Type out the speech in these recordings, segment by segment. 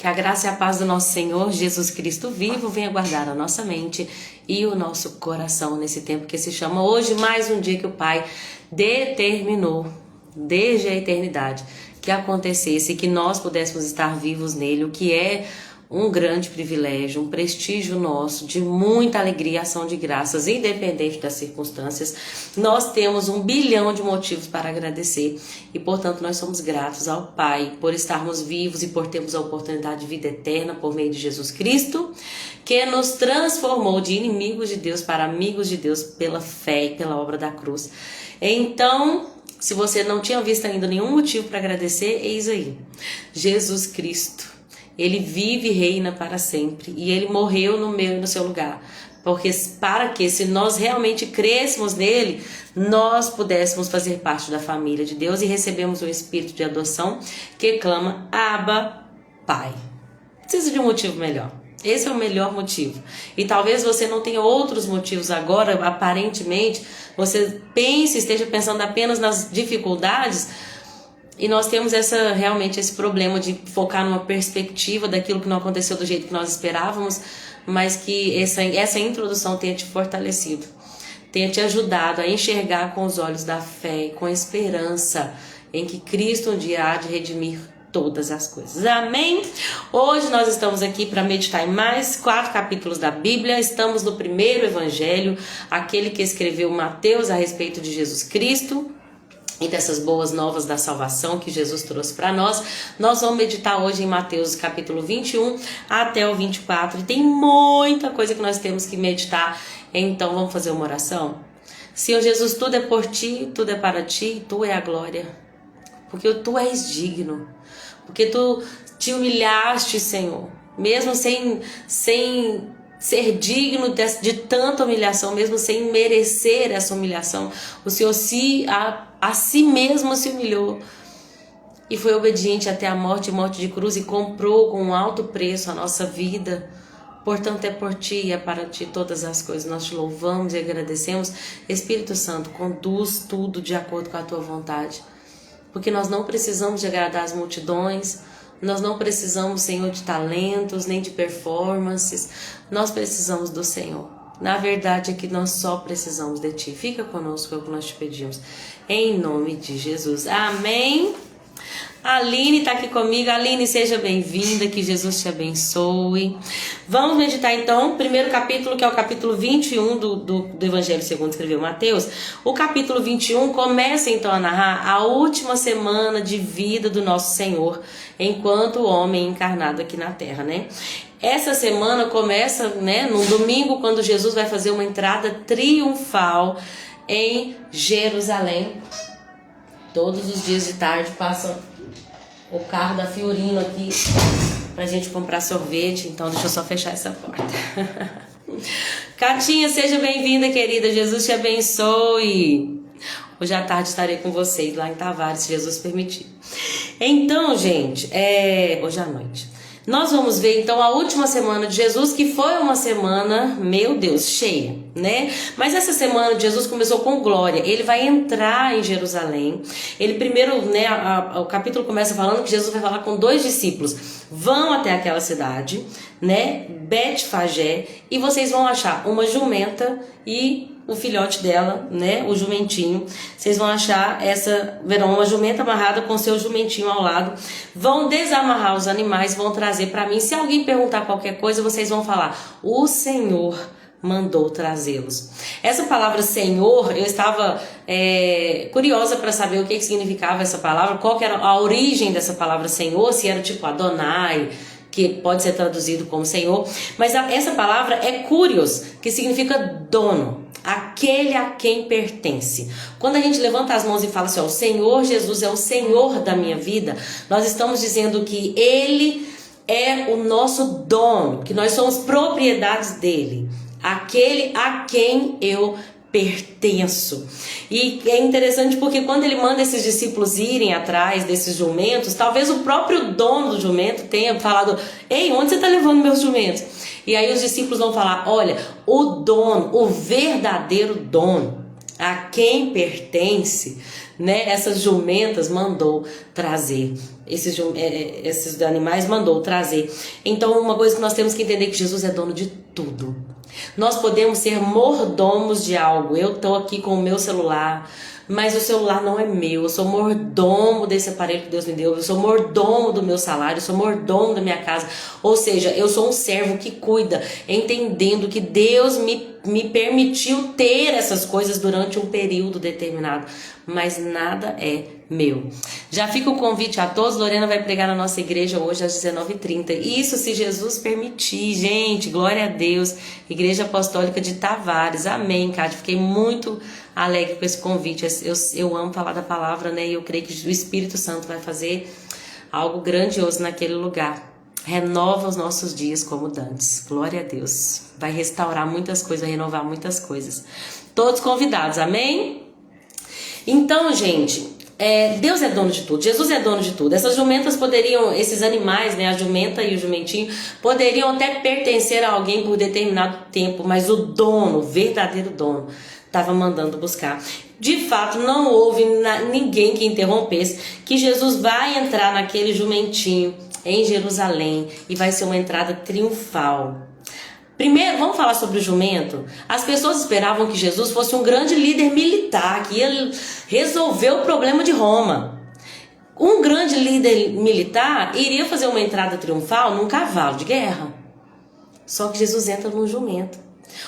Que a graça e a paz do nosso Senhor Jesus Cristo vivo venha guardar a nossa mente e o nosso coração nesse tempo que se chama hoje, mais um dia que o Pai determinou, desde a eternidade, que acontecesse, que nós pudéssemos estar vivos nele, o que é um grande privilégio, um prestígio nosso, de muita alegria e ação de graças, independente das circunstâncias. Nós temos 1 bilhão de motivos para agradecer e, portanto, nós somos gratos ao Pai por estarmos vivos e por termos a oportunidade de vida eterna por meio de Jesus Cristo, que nos transformou de inimigos de Deus para amigos de Deus pela fé e pela obra da cruz. Então, se você não tinha visto ainda nenhum motivo para agradecer, eis aí, Jesus Cristo. Ele vive e reina para sempre. E Ele morreu no meu e no seu lugar. Porque para que, se nós realmente crêssemos nele, nós pudéssemos fazer parte da família de Deus e recebemos o Espírito de adoção que clama, Abba, Pai. Precisa de um motivo melhor. Esse é o melhor motivo. E talvez você não tenha outros motivos agora, aparentemente. Você esteja pensando apenas nas dificuldades. E nós temos realmente esse problema de focar numa perspectiva daquilo que não aconteceu do jeito que nós esperávamos, mas que essa introdução tenha te fortalecido, tenha te ajudado a enxergar com os olhos da fé e com a esperança em que Cristo um dia há de redimir todas as coisas. Amém? Hoje nós estamos aqui para meditar em mais 4 capítulos da Bíblia. Estamos no primeiro evangelho, aquele que escreveu Mateus a respeito de Jesus Cristo e dessas boas novas da salvação que Jesus trouxe para nós. Nós vamos meditar hoje em Mateus capítulo 21 até o 24. E tem muita coisa que nós temos que meditar. Então vamos fazer uma oração? Senhor Jesus, tudo é por Ti, tudo é para Ti, Tu é a glória. Porque Tu és digno. Porque Tu te humilhaste, Senhor. Mesmo sem ser digno de tanta humilhação, mesmo sem merecer essa humilhação, o Senhor a si mesmo se humilhou e foi obediente até a morte de cruz e comprou com um alto preço a nossa vida. Portanto, é por Ti e é para Ti todas as coisas. Nós Te louvamos e agradecemos. Espírito Santo, conduz tudo de acordo com a Tua vontade, porque nós não precisamos de agradar as multidões. Nós não precisamos, Senhor, de talentos, nem de performances. Nós precisamos do Senhor. Na verdade é que nós só precisamos de Ti. Fica conosco, é o que nós te pedimos. Em nome de Jesus. Amém. A Aline está aqui comigo. Aline, seja bem-vinda, que Jesus te abençoe. Vamos meditar então o primeiro capítulo, que é o capítulo 21 do Evangelho segundo escreveu Mateus. O capítulo 21 começa então a narrar a última semana de vida do nosso Senhor, enquanto homem encarnado aqui na terra, né? Essa semana começa, né, no domingo, quando Jesus vai fazer uma entrada triunfal em Jerusalém. Todos os dias de tarde passa o carro da Fiorino aqui pra gente comprar sorvete. Então deixa eu só fechar essa porta. Catinha, seja bem-vinda, querida. Jesus te abençoe. Hoje à tarde estarei com vocês lá em Tavares, se Jesus permitir. Então, gente, hoje à noite nós vamos ver então a última semana de Jesus, que foi uma semana, meu Deus, cheia, né? Mas essa semana de Jesus começou com glória. Ele vai entrar em Jerusalém. Ele primeiro, né, o capítulo começa falando que Jesus vai falar com 2 discípulos. Vão até aquela cidade, né, Betfagé, e vocês vão achar uma jumenta e o filhote dela, né, o jumentinho. Vocês vão achar verão uma jumenta amarrada com seu jumentinho ao lado. Vão desamarrar os animais, vão trazer para mim. Se alguém perguntar qualquer coisa, vocês vão falar: o Senhor mandou trazê-los. Essa palavra Senhor, eu estava curiosa para saber o que significava essa palavra, qual que era a origem dessa palavra Senhor, se era tipo Adonai, que pode ser traduzido como Senhor, mas essa palavra é Kurios, que significa dono, aquele a quem pertence. Quando a gente levanta as mãos e fala assim, ó, o Senhor Jesus é o Senhor da minha vida, nós estamos dizendo que Ele é o nosso dono, que nós somos propriedades dele, aquele a quem eu pertenço. E é interessante porque quando ele manda esses discípulos irem atrás desses jumentos, talvez o próprio dono do jumento tenha falado: ei, onde você está levando meus jumentos? E aí os discípulos vão falar: olha, o dono, o verdadeiro dono, a quem pertence, né? Essas jumentas mandou trazer. Esses animais mandou trazer. Então, uma coisa que nós temos que entender é que Jesus é dono de tudo. Nós podemos ser mordomos de algo. Eu estou aqui com o meu celular, mas o celular não é meu. Eu sou mordomo desse aparelho que Deus me deu. Eu sou mordomo do meu salário. Eu sou mordomo da minha casa. Ou seja, eu sou um servo que cuida, entendendo que Deus me permitiu ter essas coisas durante um período determinado. Mas nada é meu. Já fica o convite a todos. Lorena vai pregar na nossa igreja hoje às 19h30. Isso se Jesus permitir, gente. Glória a Deus. Igreja Apostólica de Tavares. Amém, Cátia. Fiquei muito alegre com esse convite. Eu amo falar da palavra, né? E eu creio que o Espírito Santo vai fazer algo grandioso naquele lugar. Renova os nossos dias como dantes. Glória a Deus. Vai restaurar muitas coisas, vai renovar muitas coisas. Todos convidados, amém? Então, gente, Deus é dono de tudo, Jesus é dono de tudo. Essas jumentas poderiam, esses animais, né, a jumenta e o jumentinho, poderiam até pertencer a alguém por determinado tempo, mas o dono, o verdadeiro dono, estava mandando buscar. De fato, não houve ninguém que interrompesse que Jesus vai entrar naquele jumentinho em Jerusalém e vai ser uma entrada triunfal. Primeiro, vamos falar sobre o jumento. As pessoas esperavam que Jesus fosse um grande líder militar, que ia resolver o problema de Roma. Um grande líder militar iria fazer uma entrada triunfal num cavalo de guerra. Só que Jesus entra num jumento.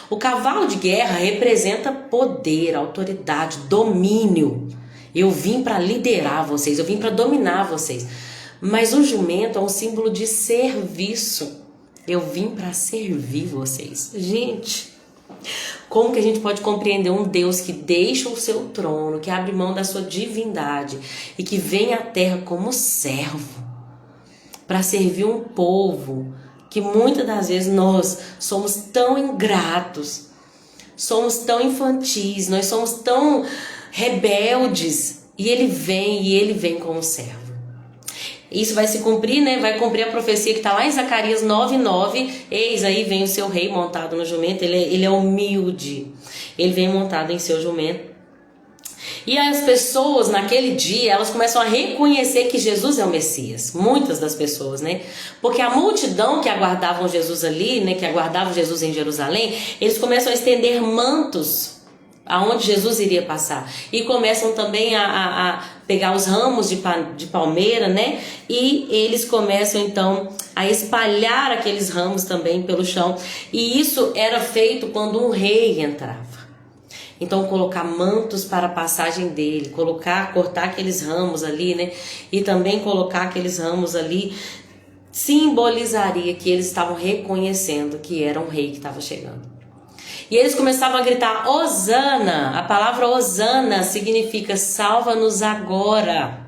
O cavalo de guerra representa poder, autoridade, domínio. Eu vim para liderar vocês, eu vim para dominar vocês. Mas o jumento é um símbolo de serviço. Eu vim para servir vocês. Gente, como que a gente pode compreender um Deus que deixa o seu trono, que abre mão da sua divindade e que vem à terra como servo para servir um povo que muitas das vezes nós somos tão ingratos, somos tão infantis, nós somos tão rebeldes, e ele vem como servo. Isso vai se cumprir, né? Vai cumprir a profecia que está lá em Zacarias 9:9. Eis aí vem o seu rei montado no jumento. Ele é humilde. Ele vem montado em seu jumento. E as pessoas naquele dia, elas começam a reconhecer que Jesus é o Messias. Muitas das pessoas, né? Porque a multidão que aguardavam Jesus ali, né? Que aguardavam Jesus em Jerusalém, eles começam a estender mantos aonde Jesus iria passar, e começam também a pegar os ramos de palmeira, né? E eles começam então a espalhar aqueles ramos também pelo chão, e isso era feito quando um rei entrava. Então colocar mantos para a passagem dele, cortar aqueles ramos ali, né? E também colocar aqueles ramos ali simbolizaria que eles estavam reconhecendo que era um rei que estava chegando. E eles começavam a gritar, Hosana. A palavra Hosana significa salva-nos agora.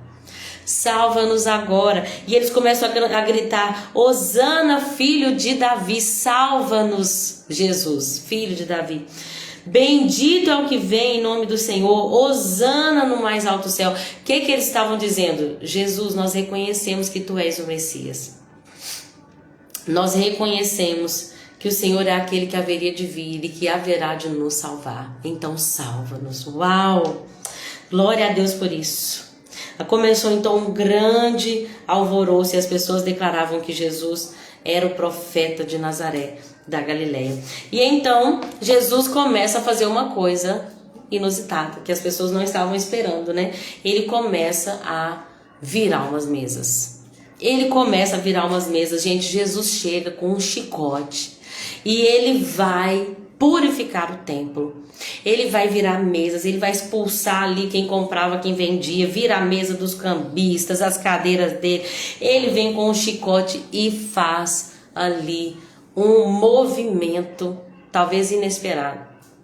Salva-nos agora. E eles começam a gritar, Hosana, filho de Davi. Salva-nos, Jesus, filho de Davi. Bendito é o que vem em nome do Senhor. Hosana no mais alto céu. O que eles estavam dizendo? Jesus, nós reconhecemos que tu és o Messias. Nós reconhecemos que o Senhor é aquele que haveria de vir e que haverá de nos salvar. Então salva-nos. Uau! Glória a Deus por isso. Começou então um grande alvoroço e as pessoas declaravam que Jesus era o profeta de Nazaré, da Galileia. E então Jesus começa a fazer uma coisa inusitada, que as pessoas não estavam esperando, né? Ele começa a virar umas mesas. Ele começa a virar umas mesas. Gente, Jesus chega com um chicote. E ele vai purificar o templo. Ele vai virar mesas, ele vai expulsar ali quem comprava, quem vendia, vira a mesa dos cambistas, as cadeiras dele. Ele vem com um chicote e faz ali um movimento, talvez inesperado.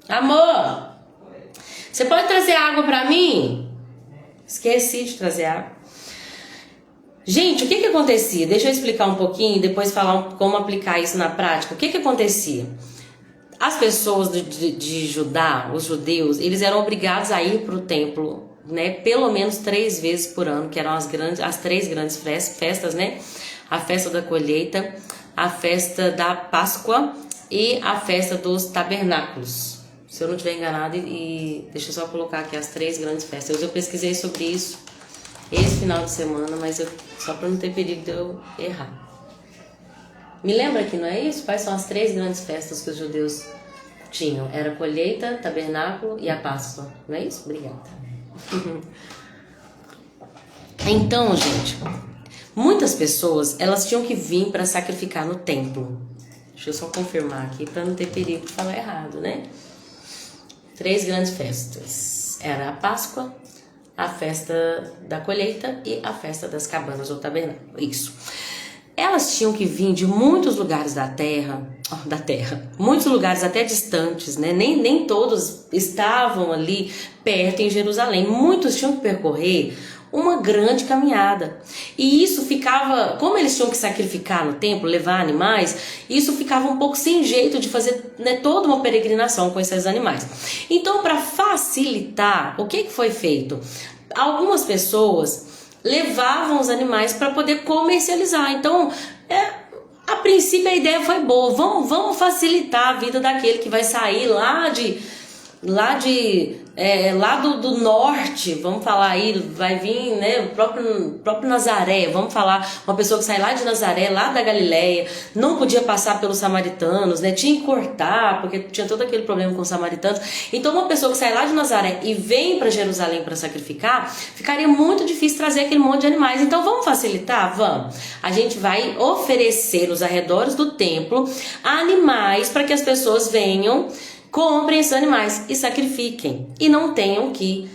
Amor, você pode trazer água para mim? Esqueci de trazer água. Gente, o que acontecia? Deixa eu explicar um pouquinho e depois falar como aplicar isso na prática. O que acontecia? As pessoas de Judá, os judeus, eles eram obrigados a ir para o templo, né? Pelo menos 3 vezes por ano, que eram as 3 grandes festas, né? A festa da colheita, a festa da Páscoa e a festa dos tabernáculos. Se eu não estiver enganada, e deixa eu só colocar aqui as 3 grandes festas. Eu pesquisei sobre isso esse final de semana, mas só para não ter perigo de eu errar. Me lembra que não é isso? Quais são as 3 grandes festas que os judeus tinham? Era a colheita, tabernáculo e a Páscoa. Não é isso? Obrigada. Então, gente, muitas pessoas, elas tinham que vir para sacrificar no templo. Deixa eu só confirmar aqui para não ter perigo de falar errado, né? 3 grandes festas. Era a Páscoa, a festa da colheita e a festa das cabanas ou tabernáculo. Isso. Elas tinham que vir de muitos lugares da terra, muitos lugares até distantes, né? Nem todos estavam ali perto em Jerusalém. Muitos tinham que percorrer uma grande caminhada. E isso ficava, como eles tinham que sacrificar no templo, levar animais, isso ficava um pouco sem jeito de fazer, né, toda uma peregrinação com esses animais. Então, para facilitar, o que foi feito? Algumas pessoas levavam os animais para poder comercializar. Então, a princípio a ideia foi boa. Vamos facilitar a vida daquele que vai sair lá do norte, vamos falar aí, vai vir, né, o próprio Nazaré, vamos falar, uma pessoa que sai lá de Nazaré, lá da Galileia, não podia passar pelos samaritanos, né, tinha que cortar, porque tinha todo aquele problema com os samaritanos. Então uma pessoa que sai lá de Nazaré e vem para Jerusalém para sacrificar, ficaria muito difícil trazer aquele monte de animais. Então vamos facilitar? Vamos. A gente vai oferecer nos arredores do templo animais para que as pessoas venham, comprem esses animais e sacrifiquem. E não tenham que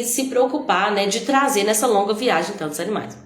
se preocupar, né, de trazer nessa longa viagem tantos animais.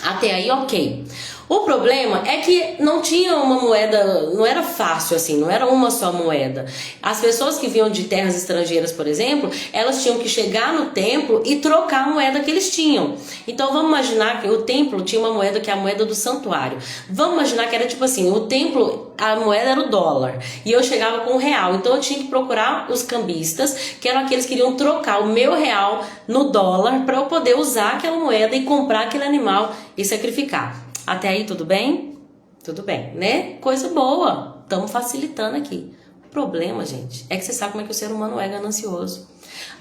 Até aí, ok. O problema é que não tinha uma moeda, não era fácil assim, não era uma só moeda. As pessoas que vinham de terras estrangeiras, por exemplo, elas tinham que chegar no templo e trocar a moeda que eles tinham. Então vamos imaginar que o templo tinha uma moeda que é a moeda do santuário. Vamos imaginar que era tipo assim, o templo, a moeda era o dólar e eu chegava com o real. Então eu tinha que procurar os cambistas, que eram aqueles que iriam trocar o meu real no dólar para eu poder usar aquela moeda e comprar aquele animal e sacrificar. Até aí tudo bem? Tudo bem, né? Coisa boa. Estamos facilitando aqui. O problema, gente, é que você sabe como é que o ser humano é ganancioso.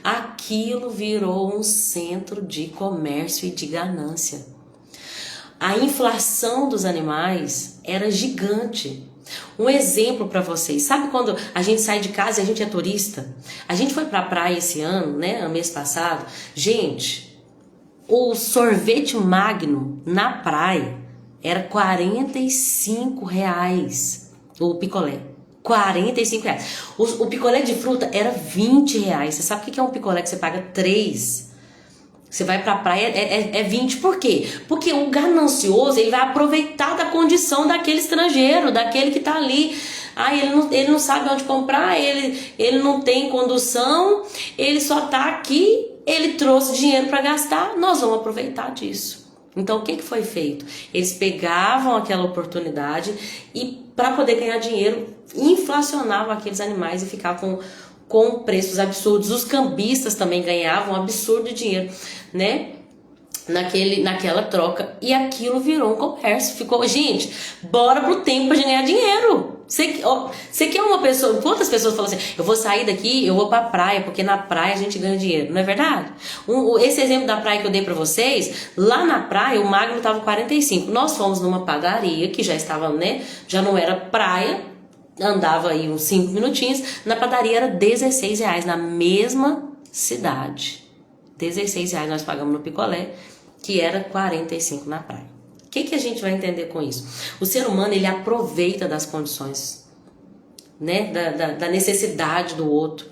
Aquilo virou um centro de comércio e de ganância. A inflação dos animais era gigante. Um exemplo para vocês. Sabe quando a gente sai de casa e a gente é turista? A gente foi pra praia esse ano, né? Mês passado. Gente, o sorvete Magno na praia era R$45 o picolé. R$45. O picolé de fruta era R$20. Você sabe o que é um picolé que você paga 3? Você vai pra praia, é 20. Por quê? Porque o ganancioso, ele vai aproveitar da condição daquele estrangeiro, daquele que tá ali. Ele não sabe onde comprar, ele não tem condução, ele só tá aqui, ele trouxe dinheiro para gastar, nós vamos aproveitar disso. Então, o que foi feito? Eles pegavam aquela oportunidade e, para poder ganhar dinheiro, inflacionavam aqueles animais e ficavam com preços absurdos. Os cambistas também ganhavam um absurdo de dinheiro, né? Naquela troca. E aquilo virou um comércio. Ficou, gente, bora pro tempo de ganhar dinheiro. Você quer uma pessoa... Quantas pessoas falam assim, eu vou sair daqui, eu vou pra praia, porque na praia a gente ganha dinheiro. Não é verdade? Esse exemplo da praia que eu dei pra vocês, lá na praia o Magno tava 45. Nós fomos numa padaria que já estava, né? Já não era praia, andava aí uns 5 minutinhos. Na padaria era R$16 na mesma cidade. R$16 nós pagamos no picolé, que era 45 na praia. O que a gente vai entender com isso? O ser humano, ele aproveita das condições, né? Da necessidade do outro.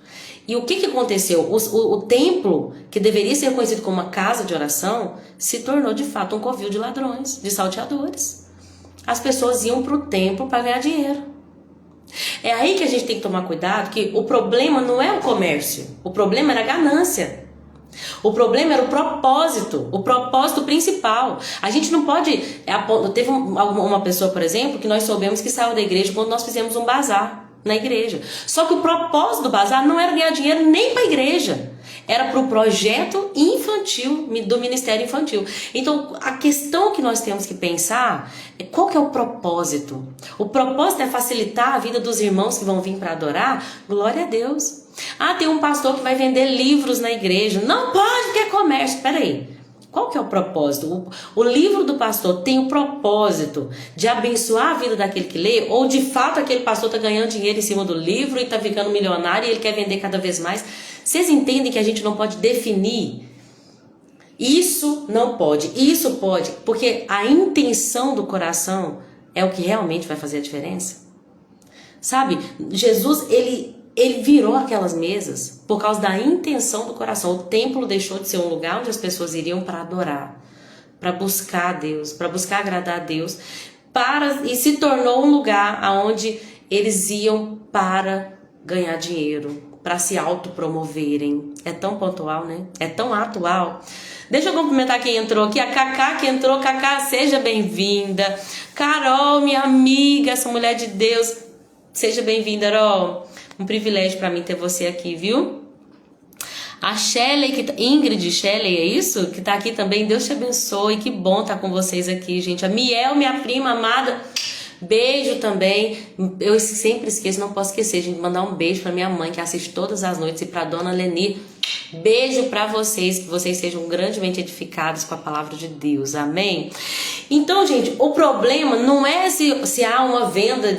E o que aconteceu? O templo, que deveria ser conhecido como uma casa de oração, se tornou de fato um covil de ladrões, de salteadores. As pessoas iam para o templo para ganhar dinheiro. É aí que a gente tem que tomar cuidado, que o problema não é o comércio, o problema era a ganância. O problema era o propósito principal. A gente não pode... Teve uma pessoa, por exemplo, que nós soubemos que saiu da igreja quando nós fizemos um bazar na igreja. Só que o propósito do bazar não era ganhar dinheiro nem para a igreja. era para o projeto infantil, do Ministério Infantil. Então, a questão que nós temos que pensar é qual que é o propósito. O propósito é facilitar a vida dos irmãos que vão vir para adorar? Glória a Deus. Ah, tem um pastor que vai vender livros na igreja. Não pode, porque é comércio. Espera aí. Qual que é o propósito? O livro do pastor tem o propósito de abençoar a vida daquele que lê? Ou de fato aquele pastor está ganhando dinheiro em cima do livro e está ficando milionário e ele quer vender cada vez mais? Vocês entendem que a gente não pode definir? Isso não pode, isso pode, porque a intenção do coração é o que realmente vai fazer a diferença. Sabe, Jesus, ele virou aquelas mesas por causa da intenção do coração. O templo deixou de ser um lugar onde as pessoas iriam para adorar, para buscar a Deus, para buscar agradar a Deus, e se tornou um lugar onde eles iam para ganhar dinheiro, para se autopromoverem. É tão pontual, né? É tão atual. Deixa eu cumprimentar quem entrou aqui. A Cacá que entrou. Cacá, seja bem-vinda. Carol, minha amiga, essa mulher de Deus. Seja bem-vinda, Carol. Um privilégio para mim ter você aqui, viu? A Shelley, Ingrid Shelley, é isso? Que tá aqui também. Deus te abençoe. Que bom estar com vocês aqui, gente. A Miel, minha prima amada. Beijo também. Eu sempre esqueço, não posso esquecer, gente, mandar um beijo para minha mãe que assiste todas as noites e para dona Leni. Beijo para vocês, que vocês sejam grandemente edificados com a palavra de Deus. Amém? Então, gente, o problema não é se há uma venda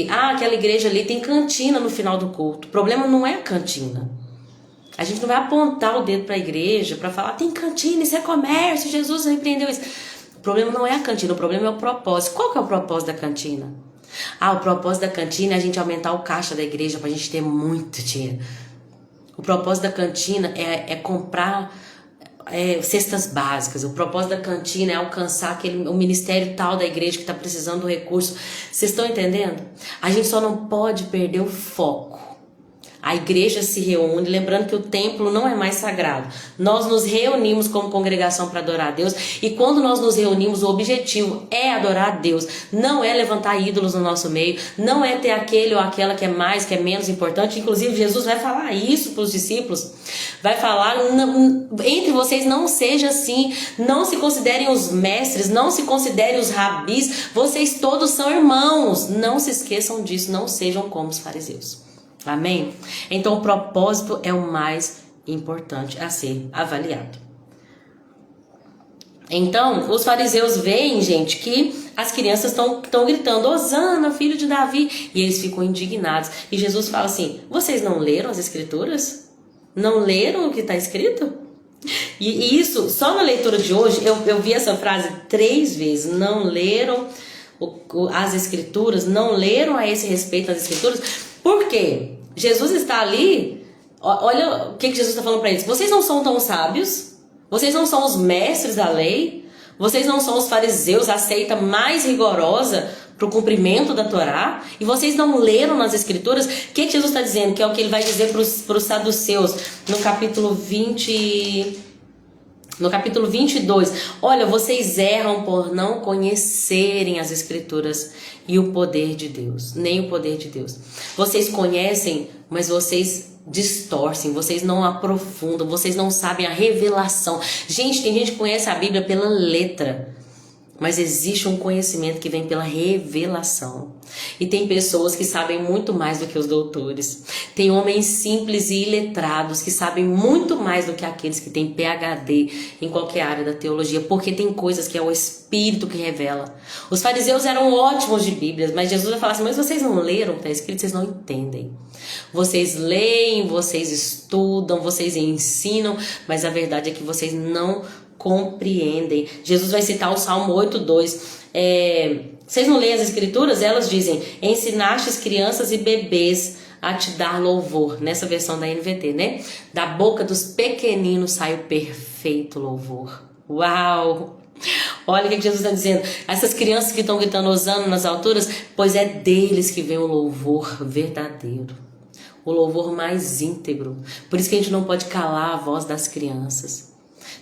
aquela igreja ali tem cantina no final do culto. O problema não é a cantina. A gente não vai apontar o dedo para a igreja para falar, tem cantina, isso é comércio, Jesus repreendeu isso. O problema não é a cantina, o problema é o propósito. Qual que é o propósito da cantina? O propósito da cantina é a gente aumentar o caixa da igreja para a gente ter muito dinheiro. O propósito da cantina é comprar cestas básicas. O propósito da cantina é alcançar o ministério tal da igreja que está precisando do recurso. Vocês estão entendendo? A gente só não pode perder o foco. A igreja se reúne, lembrando que o templo não é mais sagrado. Nós nos reunimos como congregação para adorar a Deus. E quando nós nos reunimos, o objetivo é adorar a Deus. Não é levantar ídolos no nosso meio. Não é ter aquele ou aquela que é mais, que é menos importante. Inclusive, Jesus vai falar isso para os discípulos. Vai falar, entre vocês não seja assim. Não se considerem os mestres, não se considerem os rabis. Vocês todos são irmãos. Não se esqueçam disso, não sejam como os fariseus. Amém? Então o propósito é o mais importante a ser avaliado. Então os fariseus veem, gente, que as crianças estão gritando, Hosana, filho de Davi, e eles ficam indignados. E Jesus fala assim, vocês não leram as escrituras? Não leram o que está escrito? E isso, só na leitura de hoje, eu vi essa frase 3 vezes, não leram as escrituras, não leram a esse respeito as escrituras. Por quê? Jesus está ali, olha o que Jesus está falando para eles. Vocês não são tão sábios, vocês não são os mestres da lei, vocês não são os fariseus, a seita mais rigorosa para o cumprimento da Torá, e vocês não leram nas escrituras. O que Jesus está dizendo? Que é o que ele vai dizer para os saduceus no capítulo 20... No capítulo 22, olha, vocês erram por não conhecerem as escrituras e o poder de Deus, nem o poder de Deus. Vocês conhecem, mas vocês distorcem, vocês não aprofundam, vocês não sabem a revelação. Gente, tem gente que conhece a Bíblia pela letra, mas existe um conhecimento que vem pela revelação. E tem pessoas que sabem muito mais do que os doutores. Tem homens simples e iletrados que sabem muito mais do que aqueles que têm PhD em qualquer área da teologia, porque tem coisas que é o Espírito que revela. Os fariseus eram ótimos de Bíblias, mas Jesus vai falar assim, mas vocês não leram o que está escrito, vocês não entendem. Vocês leem, vocês estudam, vocês ensinam, mas a verdade é que vocês não compreendem. Jesus vai citar o Salmo 8:2. Vocês não leem as escrituras? Elas dizem, ensinastes crianças e bebês a te dar louvor. Nessa versão da NVT, né? Da boca dos pequeninos sai o perfeito louvor. Uau! Olha o que Jesus está dizendo. Essas crianças que estão gritando, hosana nas alturas, pois é deles que vem o louvor verdadeiro. O louvor mais íntegro. Por isso que a gente não pode calar a voz das crianças.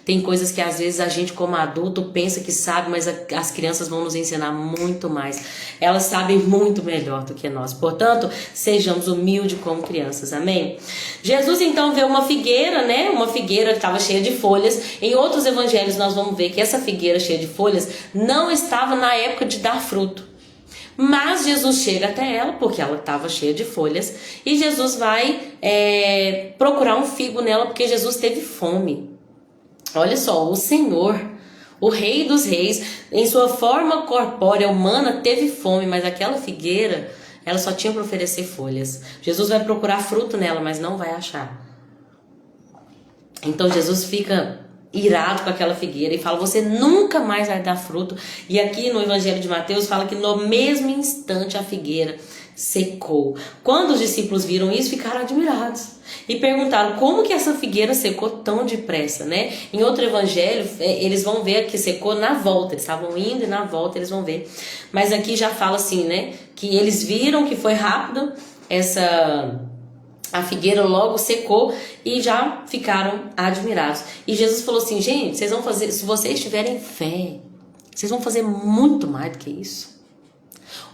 Tem coisas que às vezes a gente como adulto pensa que sabe, mas as crianças vão nos ensinar muito mais. Elas sabem muito melhor do que nós. Portanto, sejamos humildes como crianças, amém? Jesus então vê uma figueira, né? Uma figueira que estava cheia de folhas. Em outros evangelhos nós vamos ver que essa figueira cheia de folhas não estava na época de dar fruto. Mas Jesus chega até ela, porque ela estava cheia de folhas, e Jesus vai procurar um figo nela, porque Jesus teve fome. Olha só, o Senhor, o Rei dos Reis, em sua forma corpórea humana, teve fome, mas aquela figueira, ela só tinha para oferecer folhas. Jesus vai procurar fruto nela, mas não vai achar. Então Jesus fica irado com aquela figueira e fala: você nunca mais vai dar fruto. E aqui no Evangelho de Mateus fala que no mesmo instante a figueira secou. Quando os discípulos viram isso, ficaram admirados e perguntaram como que essa figueira secou tão depressa, né? Em outro evangelho eles vão ver que secou na volta, eles estavam indo e na volta eles vão ver. Mas aqui já fala assim, né? Que eles viram que foi rápido a figueira logo secou e já ficaram admirados. E Jesus falou assim: gente, vocês vão fazer, se vocês tiverem fé, vocês vão fazer muito mais do que isso.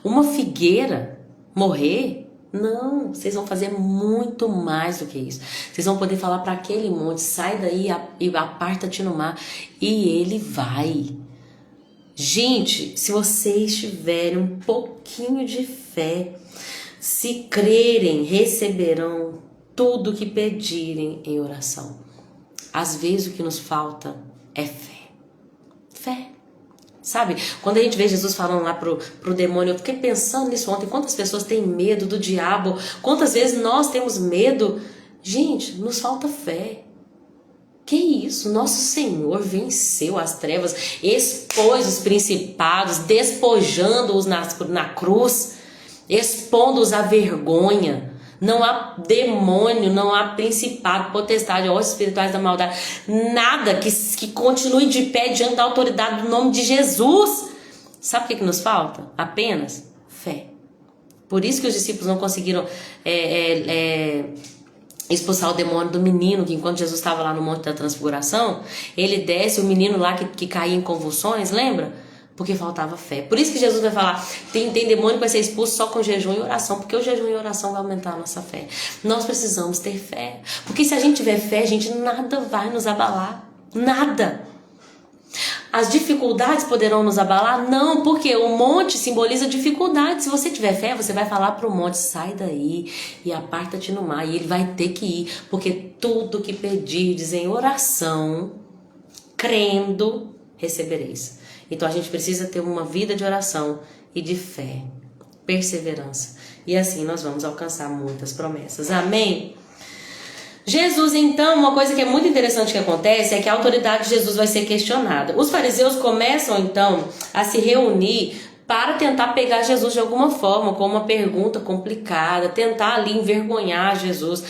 Uma figueira morrer? Não, vocês vão fazer muito mais do que isso. Vocês vão poder falar para aquele monte: sai daí e aparta-te no mar. E ele vai. Gente, se vocês tiverem um pouquinho de fé, se crerem, receberão tudo o que pedirem em oração. Às vezes o que nos falta é fé. Fé. Sabe? Quando a gente vê Jesus falando lá pro demônio, eu fiquei pensando nisso ontem. Quantas pessoas têm medo do diabo? Quantas vezes nós temos medo? Gente, nos falta fé. Que isso? Nosso Senhor venceu as trevas, expôs os principados, despojando-os na cruz, expondo-os à vergonha. Não há demônio, não há principado, potestade, ossos espirituais da maldade, nada que continue de pé diante da autoridade do nome de Jesus. Sabe o que nos falta? Apenas fé. Por isso que os discípulos não conseguiram expulsar o demônio do menino, que enquanto Jesus estava lá no Monte da Transfiguração, ele desce, o menino lá que caía em convulsões, lembra? Porque faltava fé. Por isso que Jesus vai falar: tem demônio que vai ser expulso só com jejum e oração, porque o jejum e oração vai aumentar a nossa fé. Nós precisamos ter fé, porque se a gente tiver fé, gente, nada vai nos abalar. Nada. As dificuldades poderão nos abalar? Não, porque o monte simboliza dificuldade. Se você tiver fé, você vai falar para o monte: sai daí e aparta-te no mar. E ele vai ter que ir, porque tudo que pedirdes em oração, crendo, recebereis. Então a gente precisa ter uma vida de oração e de fé, perseverança. E assim nós vamos alcançar muitas promessas. Amém? Jesus, então, uma coisa que é muito interessante que acontece é que a autoridade de Jesus vai ser questionada. Os fariseus começam, então, a se reunir para tentar pegar Jesus de alguma forma, com uma pergunta complicada, tentar ali envergonhar Jesus,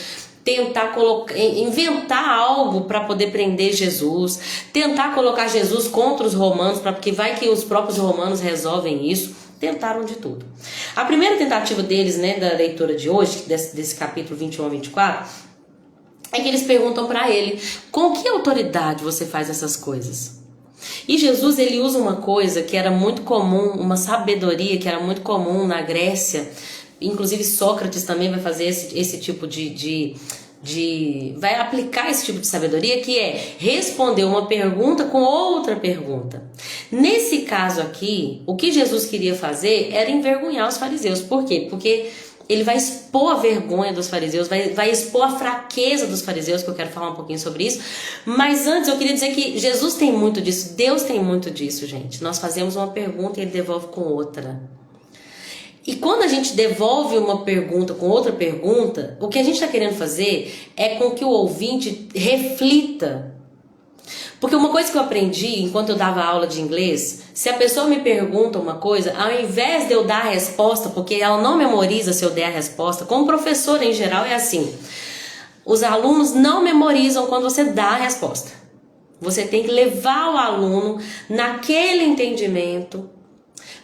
tentar inventar algo para poder prender Jesus, tentar colocar Jesus contra os romanos, porque vai que os próprios romanos resolvem isso. Tentaram de tudo. A primeira tentativa deles, né, da leitura de hoje, desse capítulo 21 a 24, é que eles perguntam para ele: com que autoridade você faz essas coisas? E Jesus, ele usa uma coisa que era muito comum, uma sabedoria que era muito comum na Grécia. Inclusive Sócrates também vai fazer esse tipo vai aplicar esse tipo de sabedoria, que é responder uma pergunta com outra pergunta. Nesse caso aqui, o que Jesus queria fazer era envergonhar os fariseus. Por quê? Porque ele vai expor a vergonha dos fariseus, vai expor a fraqueza dos fariseus, que eu quero falar um pouquinho sobre isso. Mas antes eu queria dizer que Jesus tem muito disso, Deus tem muito disso, gente. Nós fazemos uma pergunta e ele devolve com outra. E quando a gente devolve uma pergunta com outra pergunta, o que a gente está querendo fazer é com que o ouvinte reflita. Porque uma coisa que eu aprendi enquanto eu dava aula de inglês, se a pessoa me pergunta uma coisa, ao invés de eu dar a resposta, porque ela não memoriza se eu der a resposta, como professor em geral é assim, os alunos não memorizam quando você dá a resposta. Você tem que levar o aluno naquele entendimento,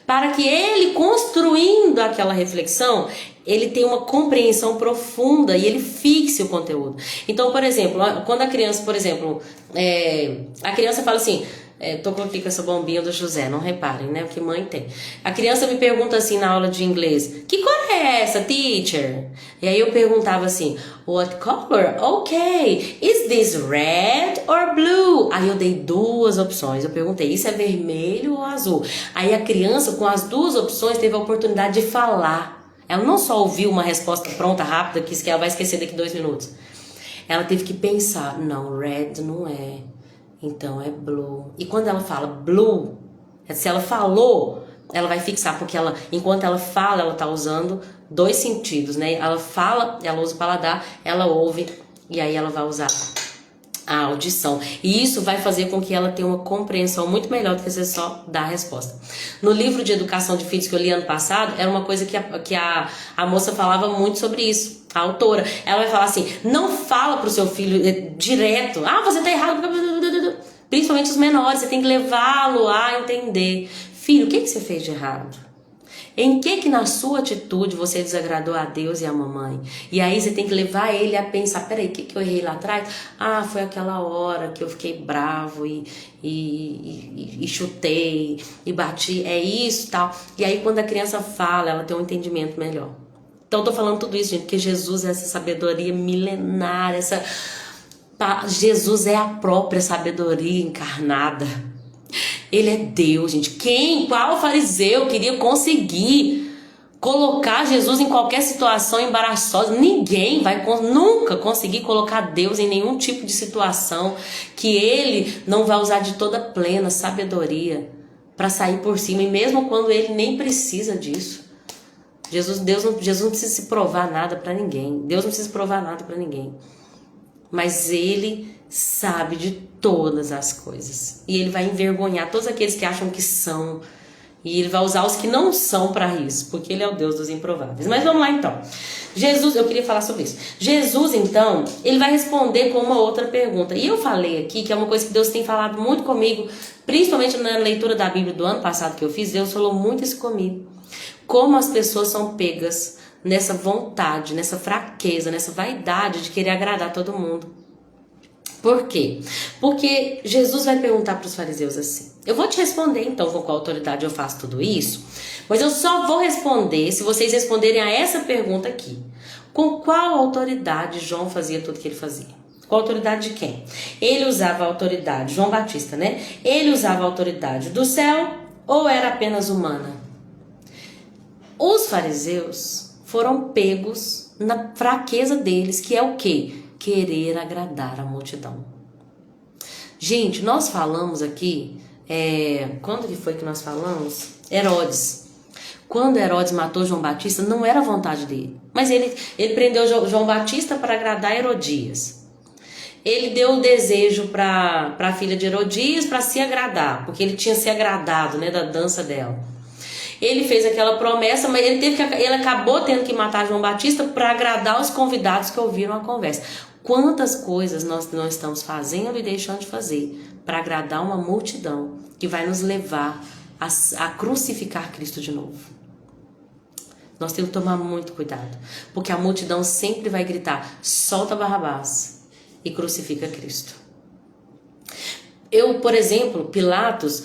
para que ele, construindo aquela reflexão, ele tem uma compreensão profunda e ele fixe o conteúdo. Então, por exemplo, quando a criança, a criança fala assim, tô aqui com essa bombinha do José, não reparem, né, o que mãe tem. A criança me pergunta assim na aula de inglês, que cor é essa, teacher? E aí eu perguntava assim, what color? Ok, is this red or blue? Aí eu dei 2 opções, eu perguntei, isso é vermelho ou azul? Aí a criança com as 2 opções teve a oportunidade de falar. Ela não só ouviu uma resposta pronta, rápida, que ela vai esquecer daqui 2 minutos. Ela teve que pensar, não, red não é, então é blue. E quando ela fala blue, se ela falou, ela vai fixar, porque enquanto ela fala, ela está usando 2 sentidos, né? Ela fala, ela usa o paladar, ela ouve, e aí ela vai usar a audição. E isso vai fazer com que ela tenha uma compreensão muito melhor do que você só dar a resposta. No livro de educação de filhos que eu li ano passado, era uma coisa que a moça falava muito sobre isso. A autora, ela vai falar assim, não fala pro seu filho direto, você tá errado, principalmente os menores, você tem que levá-lo a entender. Filho, o que você fez de errado? Em que na sua atitude você desagradou a Deus e a mamãe? E aí você tem que levar ele a pensar, peraí, o que eu errei lá atrás? Foi aquela hora que eu fiquei bravo e chutei e bati, é isso e tal. E aí quando a criança fala, ela tem um entendimento melhor. Então eu tô falando tudo isso, gente, porque Jesus é essa sabedoria milenar, Jesus é a própria sabedoria encarnada. Ele é Deus, gente. Qual fariseu queria conseguir colocar Jesus em qualquer situação embaraçosa? Ninguém vai nunca conseguir colocar Deus em nenhum tipo de situação que ele não vai usar de toda plena sabedoria para sair por cima, e mesmo quando ele nem precisa disso. Jesus não precisa se provar nada para ninguém. Deus não precisa provar nada para ninguém. Mas ele sabe de todas as coisas. E ele vai envergonhar todos aqueles que acham que são. E ele vai usar os que não são para isso, porque ele é o Deus dos improváveis. Mas vamos lá então. Jesus, eu queria falar sobre isso. Jesus, então, ele vai responder com uma outra pergunta. E eu falei aqui que é uma coisa que Deus tem falado muito comigo, principalmente na leitura da Bíblia do ano passado que eu fiz. Deus falou muito isso comigo. Como as pessoas são pegas nessa vontade, nessa fraqueza, nessa vaidade de querer agradar todo mundo. Por quê? Porque Jesus vai perguntar para os fariseus assim. Eu vou te responder então com qual autoridade eu faço tudo isso, mas eu só vou responder se vocês responderem a essa pergunta aqui. Com qual autoridade João fazia tudo que ele fazia? Com a autoridade de quem? Ele usava a autoridade, João Batista, né? Ele usava a autoridade do céu ou era apenas humana? Os fariseus foram pegos na fraqueza deles, que é o quê? Querer agradar a multidão. Gente, nós falamos aqui, quando que foi que nós falamos? Herodes. Quando Herodes matou João Batista, não era vontade dele, mas ele prendeu João Batista para agradar Herodias. Ele deu o desejo para a filha de Herodias para se agradar, porque ele tinha se agradado, né, da dança dela. Ele fez aquela promessa, mas ele acabou tendo que matar João Batista para agradar os convidados que ouviram a conversa. Quantas coisas nós não estamos fazendo e deixando de fazer para agradar uma multidão que vai nos levar a crucificar Cristo de novo? Nós temos que tomar muito cuidado, porque a multidão sempre vai gritar, solta Barrabás e crucifica Cristo. Por exemplo, Pilatos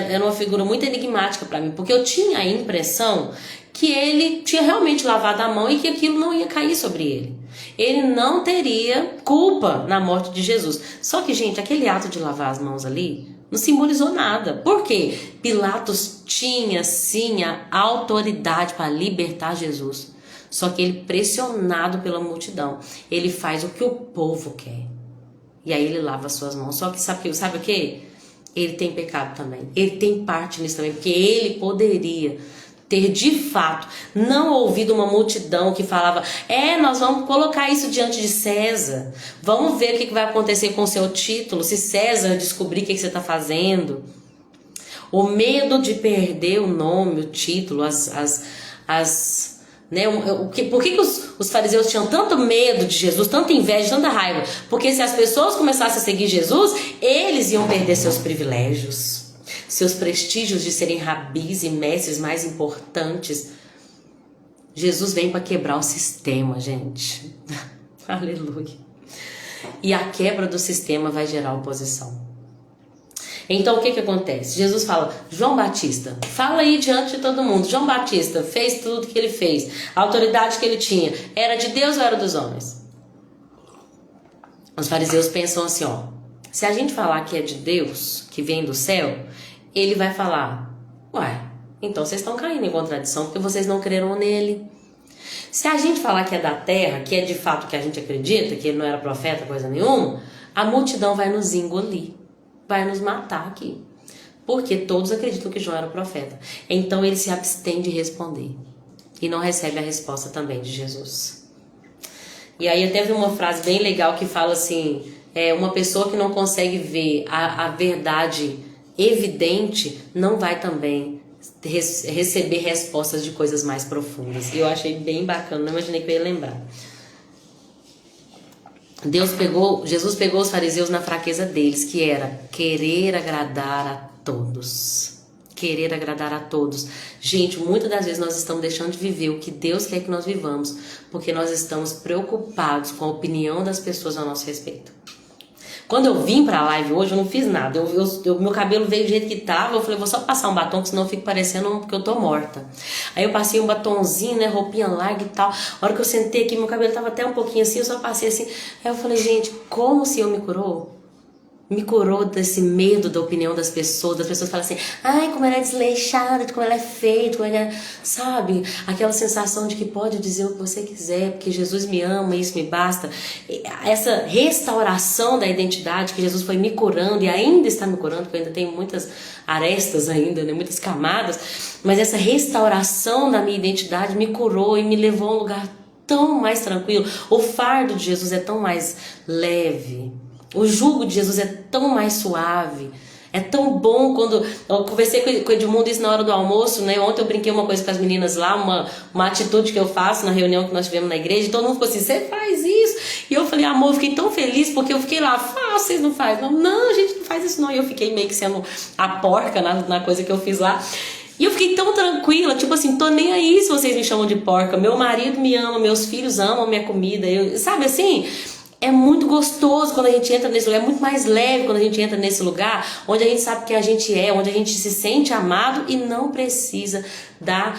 era uma figura muito enigmática para mim, porque eu tinha a impressão que ele tinha realmente lavado a mão e que aquilo não ia cair sobre ele. Ele não teria culpa na morte de Jesus. Só que, gente, aquele ato de lavar as mãos ali não simbolizou nada. Por quê? Pilatos tinha, sim, a autoridade para libertar Jesus. Só que ele, pressionado pela multidão, ele faz o que o povo quer. E aí ele lava as suas mãos. Só que sabe o quê? Ele tem pecado também. Ele tem parte nisso também. Porque ele poderia ter de fato não ouvido uma multidão que falava, nós vamos colocar isso diante de César. Vamos ver o que vai acontecer com o seu título. Se César descobrir o que você está fazendo. O medo de perder o nome, o título, por que os fariseus tinham tanto medo de Jesus, tanta inveja, tanta raiva? Porque se as pessoas começassem a seguir Jesus, eles iam perder seus privilégios, seus prestígios de serem rabis e mestres mais importantes. Jesus vem para quebrar o sistema, gente. Aleluia. E a quebra do sistema vai gerar oposição. Então o que acontece? Jesus fala, João Batista, fala aí diante de todo mundo. João Batista fez tudo que ele fez. A autoridade que ele tinha era de Deus ou era dos homens? Os fariseus pensam assim, ó. Se a gente falar que é de Deus, que vem do céu, ele vai falar, ué, então vocês estão caindo em contradição porque vocês não creram nele. Se a gente falar que é da terra, que é de fato o que a gente acredita, que ele não era profeta, coisa nenhuma, a multidão vai nos engolir, vai nos matar aqui. Porque todos acreditam que João era profeta. Então ele se abstém de responder. E não recebe a resposta também de Jesus. E aí até vi uma frase bem legal que fala assim, uma pessoa que não consegue ver a verdade evidente, não vai também receber respostas de coisas mais profundas. E eu achei bem bacana, não imaginei que eu ia lembrar. Jesus pegou os fariseus na fraqueza deles, que era querer agradar a todos. Querer agradar a todos. Gente, muitas das vezes nós estamos deixando de viver o que Deus quer que nós vivamos, porque nós estamos preocupados com a opinião das pessoas a nosso respeito. Quando eu vim pra live hoje, eu não fiz nada. Meu cabelo veio do jeito que tava. Eu falei, vou só passar um batom, que senão eu fico parecendo que eu tô morta. Aí eu passei um batonzinho, né, roupinha larga e tal. A hora que eu sentei aqui, meu cabelo tava até um pouquinho assim, eu só passei assim. Aí eu falei, gente, como o Senhor me curou? Me curou desse medo da opinião das pessoas falam assim, ai, como ela é desleixada, como ela é feia, como ela é... Sabe? Aquela sensação de que pode dizer o que você quiser, porque Jesus me ama e isso me basta. Essa restauração da identidade que Jesus foi me curando e ainda está me curando, porque eu ainda tenho muitas arestas ainda, né? Muitas camadas, mas essa restauração da minha identidade me curou e me levou a um lugar tão mais tranquilo. O fardo de Jesus é tão mais leve. O jugo de Jesus é tão mais suave. É tão bom quando... Eu conversei com o Edmundo isso na hora do almoço, né? Ontem eu brinquei uma coisa com as meninas lá, uma atitude que eu faço na reunião que nós tivemos na igreja, e todo mundo ficou assim, você faz isso? E eu falei, amor, eu fiquei tão feliz, porque eu fiquei lá, vocês não fazem? Não, a gente não faz isso não. E eu fiquei meio que sendo a porca na coisa que eu fiz lá. E eu fiquei tão tranquila, tipo assim, tô nem aí se vocês me chamam de porca. Meu marido me ama, meus filhos amam minha comida. Sabe assim... É muito gostoso quando a gente entra nesse lugar, é muito mais leve quando a gente entra nesse lugar, onde a gente sabe quem a gente é, onde a gente se sente amado e não precisa da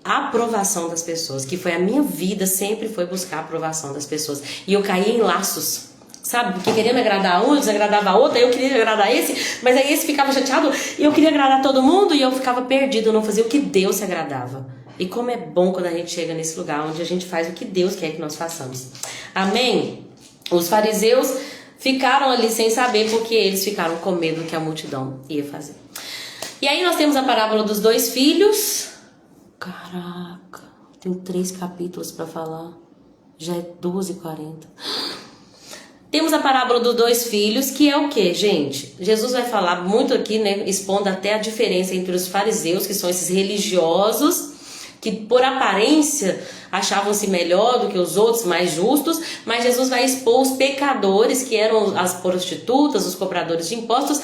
aprovação das pessoas, que foi a minha vida, sempre foi buscar a aprovação das pessoas. E eu caí em laços, sabe? Porque querendo agradar um, eu desagradava a outra, eu queria agradar esse, mas aí esse ficava chateado e eu queria agradar todo mundo e eu ficava perdido, eu não fazia o que Deus se agradava. E como é bom quando a gente chega nesse lugar, onde a gente faz o que Deus quer que nós façamos. Amém? Os fariseus ficaram ali sem saber, porque eles ficaram com medo do que a multidão ia fazer. E aí nós temos a parábola dos dois filhos. Caraca, tem 3 capítulos para falar. Já é 12h40. Temos a parábola dos 2 filhos, que é o que, gente? Jesus vai falar muito aqui, né? Expondo até a diferença entre os fariseus, que são esses religiosos, que por aparência achavam-se melhor do que os outros, mais justos, mas Jesus vai expor os pecadores, que eram as prostitutas, os cobradores de impostos,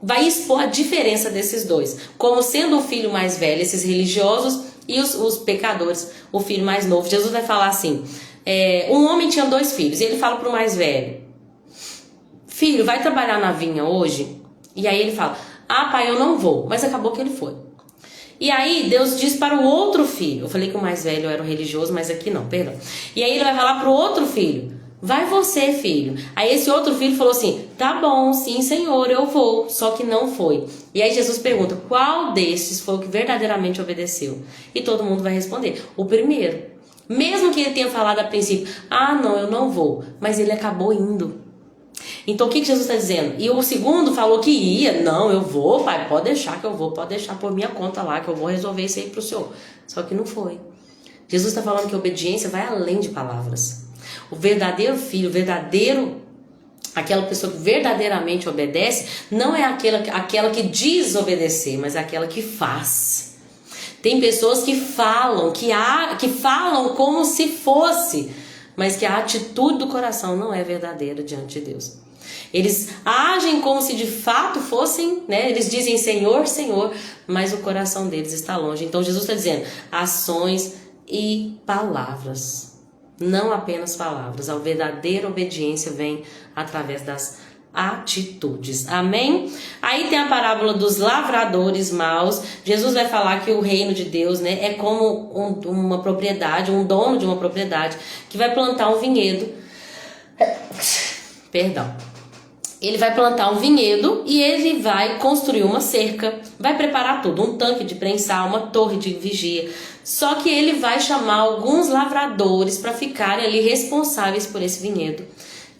vai expor a diferença desses dois, como sendo o filho mais velho, esses religiosos, e os pecadores, o filho mais novo. Jesus vai falar assim, um homem tinha 2 filhos, e ele fala para o mais velho, filho, vai trabalhar na vinha hoje? E aí ele fala, pai, eu não vou, mas acabou que ele foi. E aí Deus diz para o outro filho, eu falei que o mais velho era o religioso, mas aqui não, perdão. E aí ele vai falar para o outro filho, vai você, filho. Aí esse outro filho falou assim, tá bom, sim senhor, eu vou, só que não foi. E aí Jesus pergunta, qual destes foi o que verdadeiramente obedeceu? E todo mundo vai responder, o primeiro. Mesmo que ele tenha falado a princípio, não, eu não vou, mas ele acabou indo. Então o que Jesus está dizendo? E o segundo falou que ia, não, eu vou, pai, pode deixar que eu vou, pode deixar por minha conta lá, que eu vou resolver isso aí para o senhor. Só que não foi. Jesus está falando que a obediência vai além de palavras. O verdadeiro filho, aquela pessoa que verdadeiramente obedece, não é aquela que diz obedecer, mas é aquela que faz. Tem pessoas que falam, que falam como se fosse, mas que a atitude do coração não é verdadeira diante de Deus. Eles agem como se de fato fossem, né? Eles dizem Senhor, Senhor, mas o coração deles está longe. Então Jesus está dizendo, ações e palavras. Não apenas palavras. A verdadeira obediência vem através das atitudes. Amém? Aí tem a parábola dos lavradores maus. Jesus vai falar que o reino de Deus, né, é como uma propriedade, um dono de uma propriedade que vai plantar um vinhedo. Perdão. Ele vai plantar um vinhedo e ele vai construir uma cerca, vai preparar tudo, um tanque de prensar, uma torre de vigia. Só que ele vai chamar alguns lavradores para ficarem ali responsáveis por esse vinhedo,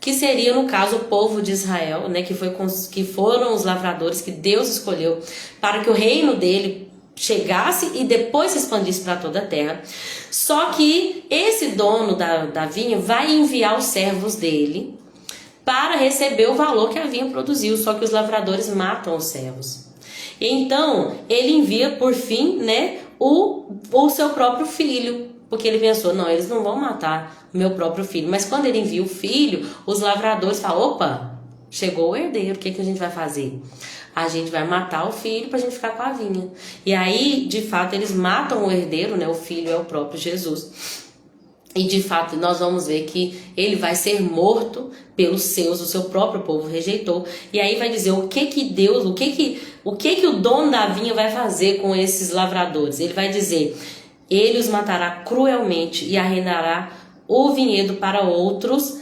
que seria, no caso, o povo de Israel, né, que foram os lavradores que Deus escolheu para que o reino dele chegasse e depois se expandisse para toda a terra. Só que esse dono da vinha vai enviar os servos dele para receber o valor que a vinha produziu, só que os lavradores matam os servos. Então, ele envia, por fim, né, o seu próprio filho, porque ele pensou, não, eles não vão matar meu próprio filho. Mas quando ele envia o filho, os lavradores falam, opa, chegou o herdeiro, o que a gente vai fazer? A gente vai matar o filho para a gente ficar com a vinha. E aí, de fato, eles matam o herdeiro, né, o filho é o próprio Jesus. E de fato nós vamos ver que ele vai ser morto pelos seus, o seu próprio povo rejeitou. E aí vai dizer o que Deus, o que o dono da vinha vai fazer com esses lavradores. Ele vai dizer, ele os matará cruelmente e arrendará o vinhedo para outros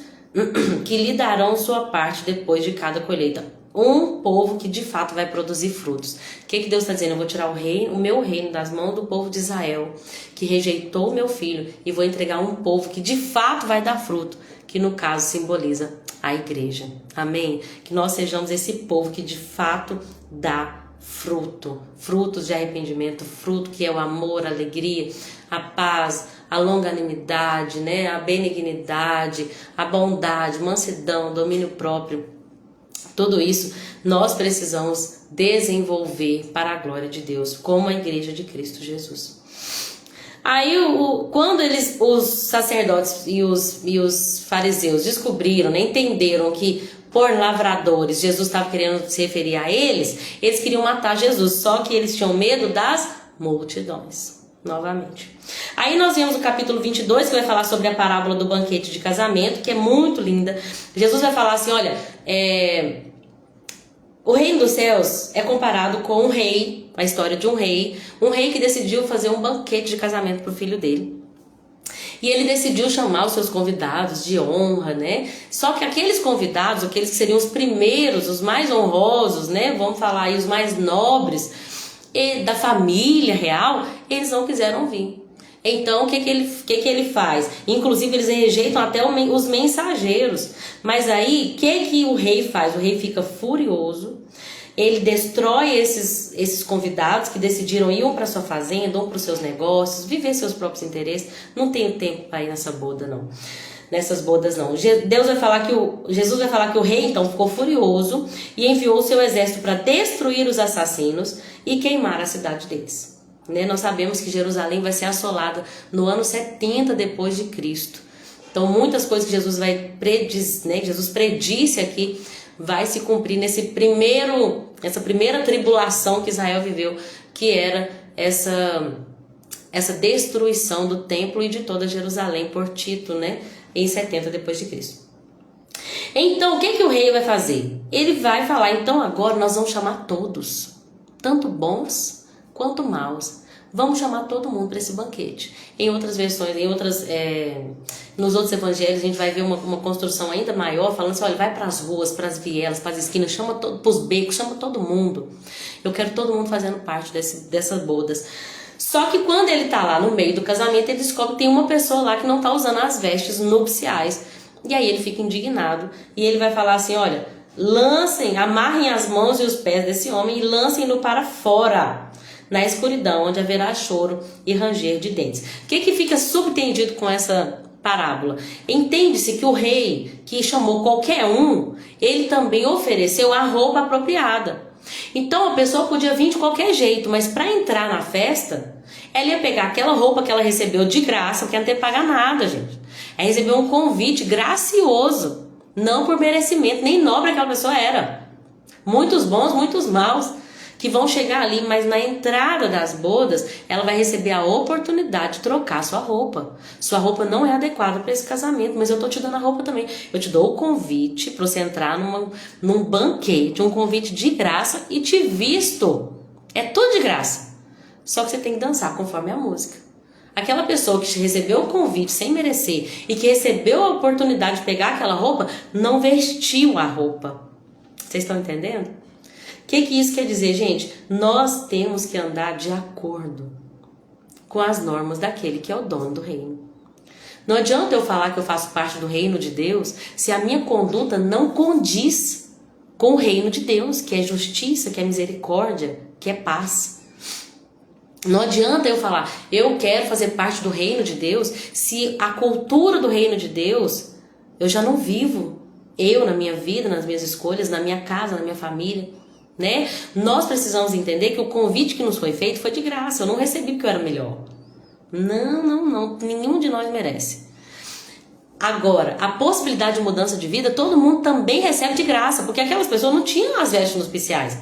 que lhe darão sua parte depois de cada colheita. Um povo que de fato vai produzir frutos. O que Deus está dizendo? Eu vou tirar o meu reino das mãos do povo de Israel, que rejeitou o meu filho, e vou entregar um povo que de fato vai dar fruto, que no caso simboliza a igreja. Amém? Que nós sejamos esse povo que de fato dá fruto. Frutos de arrependimento, fruto que é o amor, a alegria, a paz, a longanimidade, né? A benignidade, a bondade, mansidão, domínio próprio. Tudo isso nós precisamos desenvolver para a glória de Deus, como a igreja de Cristo Jesus. Aí, quando os sacerdotes e os fariseus descobriram, né, entenderam que por lavradores Jesus estava querendo se referir a eles queriam matar Jesus, só que eles tinham medo das multidões. Novamente. Aí nós vemos o capítulo 22, que vai falar sobre a parábola do banquete de casamento, que é muito linda. Jesus vai falar assim, olha, o reino dos céus é comparado com um rei, a história de um rei que decidiu fazer um banquete de casamento para o filho dele. E ele decidiu chamar os seus convidados de honra, né? Só que aqueles convidados, aqueles que seriam os primeiros, os mais honrosos, né? Vamos falar aí, os mais nobres, da família real, eles não quiseram vir. Então o que ele faz? Inclusive eles rejeitam até os mensageiros. Mas aí o que o rei faz? O rei fica furioso, ele destrói esses convidados que decidiram ir um para sua fazenda, um para os seus negócios, viver seus próprios interesses. Não tenho tempo para ir nessa boda não. Nessas bodas não. Jesus vai falar que o rei então ficou furioso e enviou o seu exército para destruir os assassinos e queimar a cidade deles. Né? Nós sabemos que Jerusalém vai ser assolada no ano 70 depois de Cristo. Então muitas coisas que Jesus que Jesus predisse aqui vai se cumprir nessa primeira tribulação que Israel viveu, que era essa destruição do templo e de toda Jerusalém por Tito, né? Em 70 depois de Cristo. Então, o que o rei vai fazer? Ele vai falar, então agora nós vamos chamar todos, tanto bons quanto maus. Vamos chamar todo mundo para esse banquete. Em outras versões, nos outros evangelhos, a gente vai ver uma construção ainda maior, falando assim, olha, vai para as ruas, para as vielas, para as esquinas, chama para os becos, chama todo mundo. Eu quero todo mundo fazendo parte dessas bodas. Só que quando ele está lá no meio do casamento, ele descobre que tem uma pessoa lá que não está usando as vestes nupciais. E aí ele fica indignado e ele vai falar assim, olha, amarrem as mãos e os pés desse homem e lancem-no para fora, na escuridão, onde haverá choro e ranger de dentes. O que fica subentendido com essa parábola? Entende-se que o rei, que chamou qualquer um, ele também ofereceu a roupa apropriada. Então a pessoa podia vir de qualquer jeito, mas para entrar na festa, ela ia pegar aquela roupa que ela recebeu de graça, porque ela não tem que pagar nada, gente. Ela recebeu um convite gracioso, não por merecimento, nem nobre aquela pessoa era. Muitos bons, muitos maus. que vão chegar ali, mas na entrada das bodas, ela vai receber a oportunidade de trocar sua roupa. Sua roupa não é adequada para esse casamento, mas eu tô te dando a roupa também. Eu te dou o convite para você entrar num banquete, um convite de graça e te visto. É tudo de graça. Só que você tem que dançar conforme a música. Aquela pessoa que recebeu o convite sem merecer e que recebeu a oportunidade de pegar aquela roupa, não vestiu a roupa. Vocês estão entendendo? O que isso quer dizer, gente? Nós temos que andar de acordo com as normas daquele que é o dono do reino. Não adianta eu falar que eu faço parte do reino de Deus se a minha conduta não condiz com o reino de Deus, que é justiça, que é misericórdia, que é paz. Não adianta eu falar, eu quero fazer parte do reino de Deus, se a cultura do reino de Deus eu já não vivo. Eu, na minha vida, nas minhas escolhas, na minha casa, na minha família, né? Nós precisamos entender que o convite que nos foi feito foi de graça. Eu não recebi porque eu era melhor. Não. Nenhum de nós merece. Agora, a possibilidade de mudança de vida, todo mundo também recebe de graça, porque aquelas pessoas não tinham as vestes nupciais.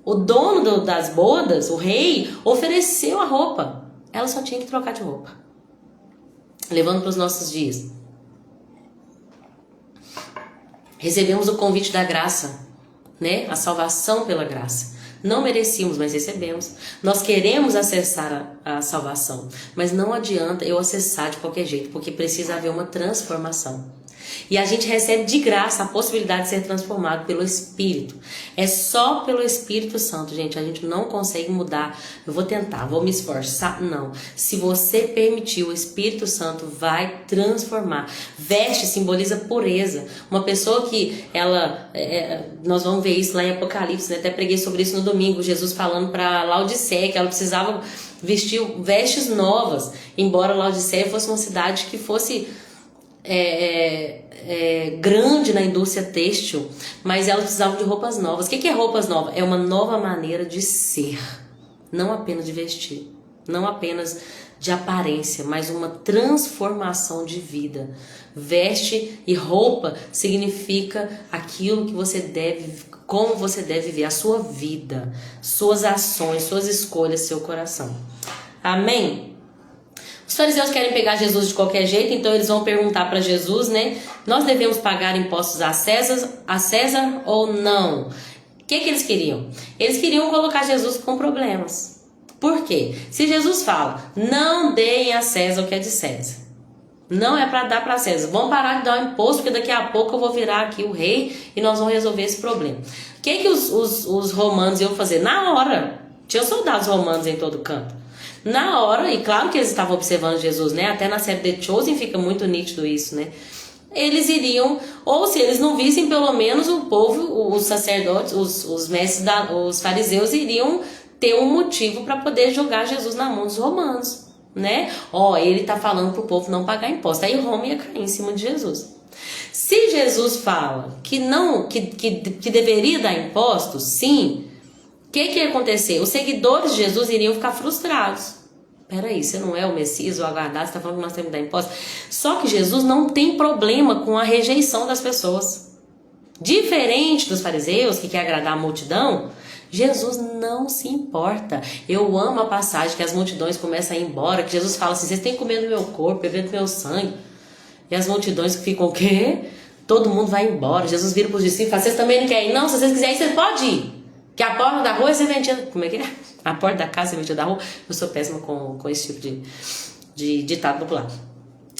O dono das bodas, o rei, ofereceu a roupa. Ela só tinha que trocar de roupa. Levando para os nossos dias. Recebemos o convite da graça, né? A salvação pela graça. Não merecíamos, mas recebemos. Nós queremos acessar a salvação, mas não adianta eu acessar de qualquer jeito, porque precisa haver uma transformação. E a gente recebe de graça a possibilidade de ser transformado pelo Espírito. É só pelo Espírito Santo, gente. A gente não consegue mudar. Eu vou tentar, vou me esforçar. Não. Se você permitir, o Espírito Santo vai transformar. Veste simboliza pureza. Uma pessoa que nós vamos ver isso lá em Apocalipse, né? Até preguei sobre isso no domingo. Jesus falando para Laodiceia que ela precisava vestir vestes novas. Embora Laodiceia fosse uma cidade que fosse grande na indústria têxtil, mas elas precisavam de roupas novas. O que é roupas novas? É uma nova maneira de ser, não apenas de vestir, não apenas de aparência, mas uma transformação de vida. Veste e roupa significa aquilo que você deve, como você deve viver a sua vida, suas ações, suas escolhas, seu coração. Amém? Os fariseus querem pegar Jesus de qualquer jeito, então eles vão perguntar para Jesus, né? Nós devemos pagar impostos a César ou não? O que eles queriam? Eles queriam colocar Jesus com problemas. Por quê? Se Jesus fala, não deem a César o que é de César. Não é para dar para César. Vamos parar de dar o imposto, porque daqui a pouco eu vou virar aqui o rei e nós vamos resolver esse problema. O que os romanos iam fazer? Na hora. Tinha soldados romanos em todo canto. Na hora, e claro que eles estavam observando Jesus, né? Até na série The Chosen fica muito nítido isso, né? Eles iriam, ou se eles não vissem, pelo menos o povo, os sacerdotes, os mestres, os fariseus iriam ter um motivo para poder jogar Jesus na mão dos romanos, né? Ele tá falando pro povo não pagar imposto. Aí Roma ia cair em cima de Jesus. Se Jesus fala que não, que deveria dar impostos, sim. O que ia acontecer? Os seguidores de Jesus iriam ficar frustrados. Peraí, você não é o Messias, o aguardado, você está falando que nós temos que dar imposto? Só que Jesus não tem problema com a rejeição das pessoas. Diferente dos fariseus, que quer agradar a multidão, Jesus não se importa. Eu amo a passagem que as multidões começam a ir embora, que Jesus fala assim, vocês têm que comer do meu corpo, beber do meu sangue. E as multidões ficam, o quê? Todo mundo vai embora. Jesus vira para os discípulos e fala, vocês também não querem ir? Não, se vocês quiserem, vocês podem ir. Que a porta da rua é serventia. Como é que é? A porta da casa é serventia da rua. Eu sou péssima com esse tipo de ditado popular.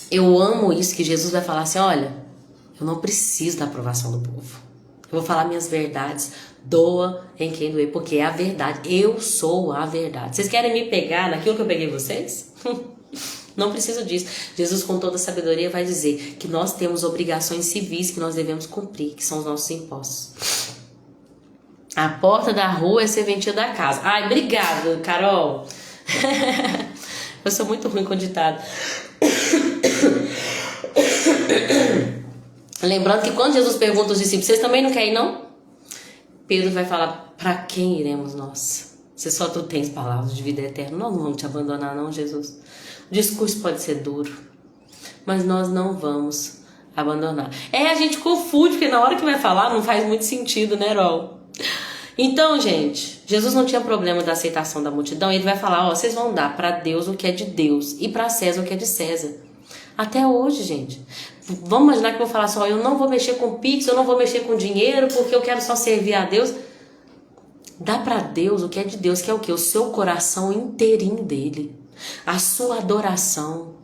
Eu amo isso, que Jesus vai falar assim, olha, eu não preciso da aprovação do povo. Eu vou falar minhas verdades, doa em quem doer, porque é a verdade. Eu sou a verdade. Vocês querem me pegar naquilo que eu peguei vocês? Não preciso disso. Jesus, com toda a sabedoria, vai dizer que nós temos obrigações civis que nós devemos cumprir, que são os nossos impostos. A porta da rua é serventia da casa. Ai, obrigada, Carol. Eu sou muito ruim com ditado. Lembrando que quando Jesus pergunta aos discípulos, vocês também não querem, não? Pedro vai falar, para quem iremos nós? Você só tu tens palavras de vida eterna. Nós não vamos te abandonar, não, Jesus. O discurso pode ser duro, mas nós não vamos abandonar. A gente confunde, porque na hora que vai falar não faz muito sentido, né, Rol? Então, gente, Jesus não tinha problema da aceitação da multidão. Ele vai falar, ó, vocês vão dar para Deus o que é de Deus e para César o que é de César. Até hoje, gente. Vamos imaginar que eu vou falar só, eu não vou mexer com Pix, eu não vou mexer com dinheiro porque eu quero só servir a Deus. Dá para Deus o que é de Deus, que é o quê? O seu coração inteirinho dele. A sua adoração.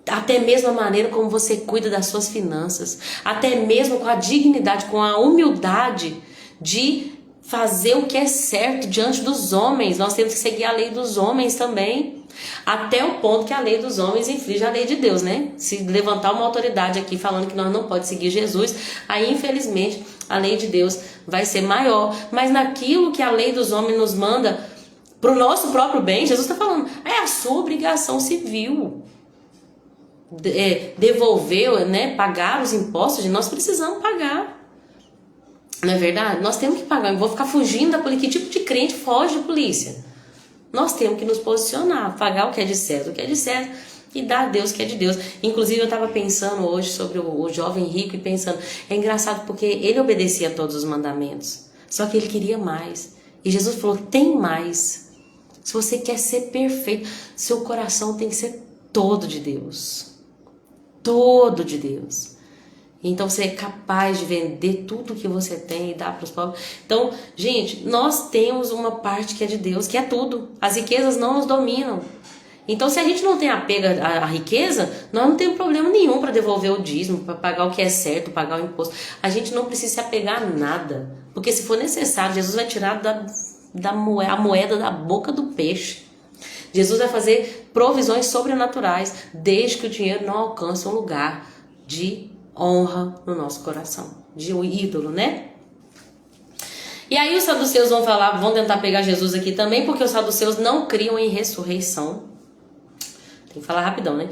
Até mesmo a maneira como você cuida das suas finanças. Até mesmo com a dignidade, com a humildade de fazer o que é certo diante dos homens. Nós temos que seguir a lei dos homens também. Até o ponto que a lei dos homens inflige a lei de Deus, né? Se levantar uma autoridade aqui falando que nós não podemos seguir Jesus, aí infelizmente a lei de Deus vai ser maior. Mas naquilo que a lei dos homens nos manda para o nosso próprio bem, Jesus está falando, é a sua obrigação civil. Devolver, né? Pagar os impostos, nós precisamos pagar. Não é verdade? Nós temos que pagar. Eu vou ficar fugindo da polícia. Que tipo de crente foge da polícia? Nós temos que nos posicionar, pagar o que é de César, e dar a Deus o que é de Deus. Inclusive eu estava pensando hoje sobre o jovem rico e pensando, é engraçado porque ele obedecia a todos os mandamentos, só que ele queria mais. E Jesus falou, tem mais. Se você quer ser perfeito, seu coração tem que ser todo de Deus. Todo de Deus. Então você é capaz de vender tudo que você tem e dar para os pobres. Então, gente, nós temos uma parte que é de Deus, que é tudo. As riquezas não nos dominam. Então, se a gente não tem apego à riqueza, nós não temos problema nenhum para devolver o dízimo, para pagar o que é certo, pagar o imposto. A gente não precisa se apegar a nada. Porque se for necessário, Jesus vai tirar a moeda da boca do peixe. Jesus vai fazer provisões sobrenaturais, desde que o dinheiro não alcance um lugar de honra no nosso coração, de um ídolo, né? E aí os saduceus vão tentar pegar Jesus aqui também, porque os saduceus não criam em ressurreição. Tem que falar rapidão, né?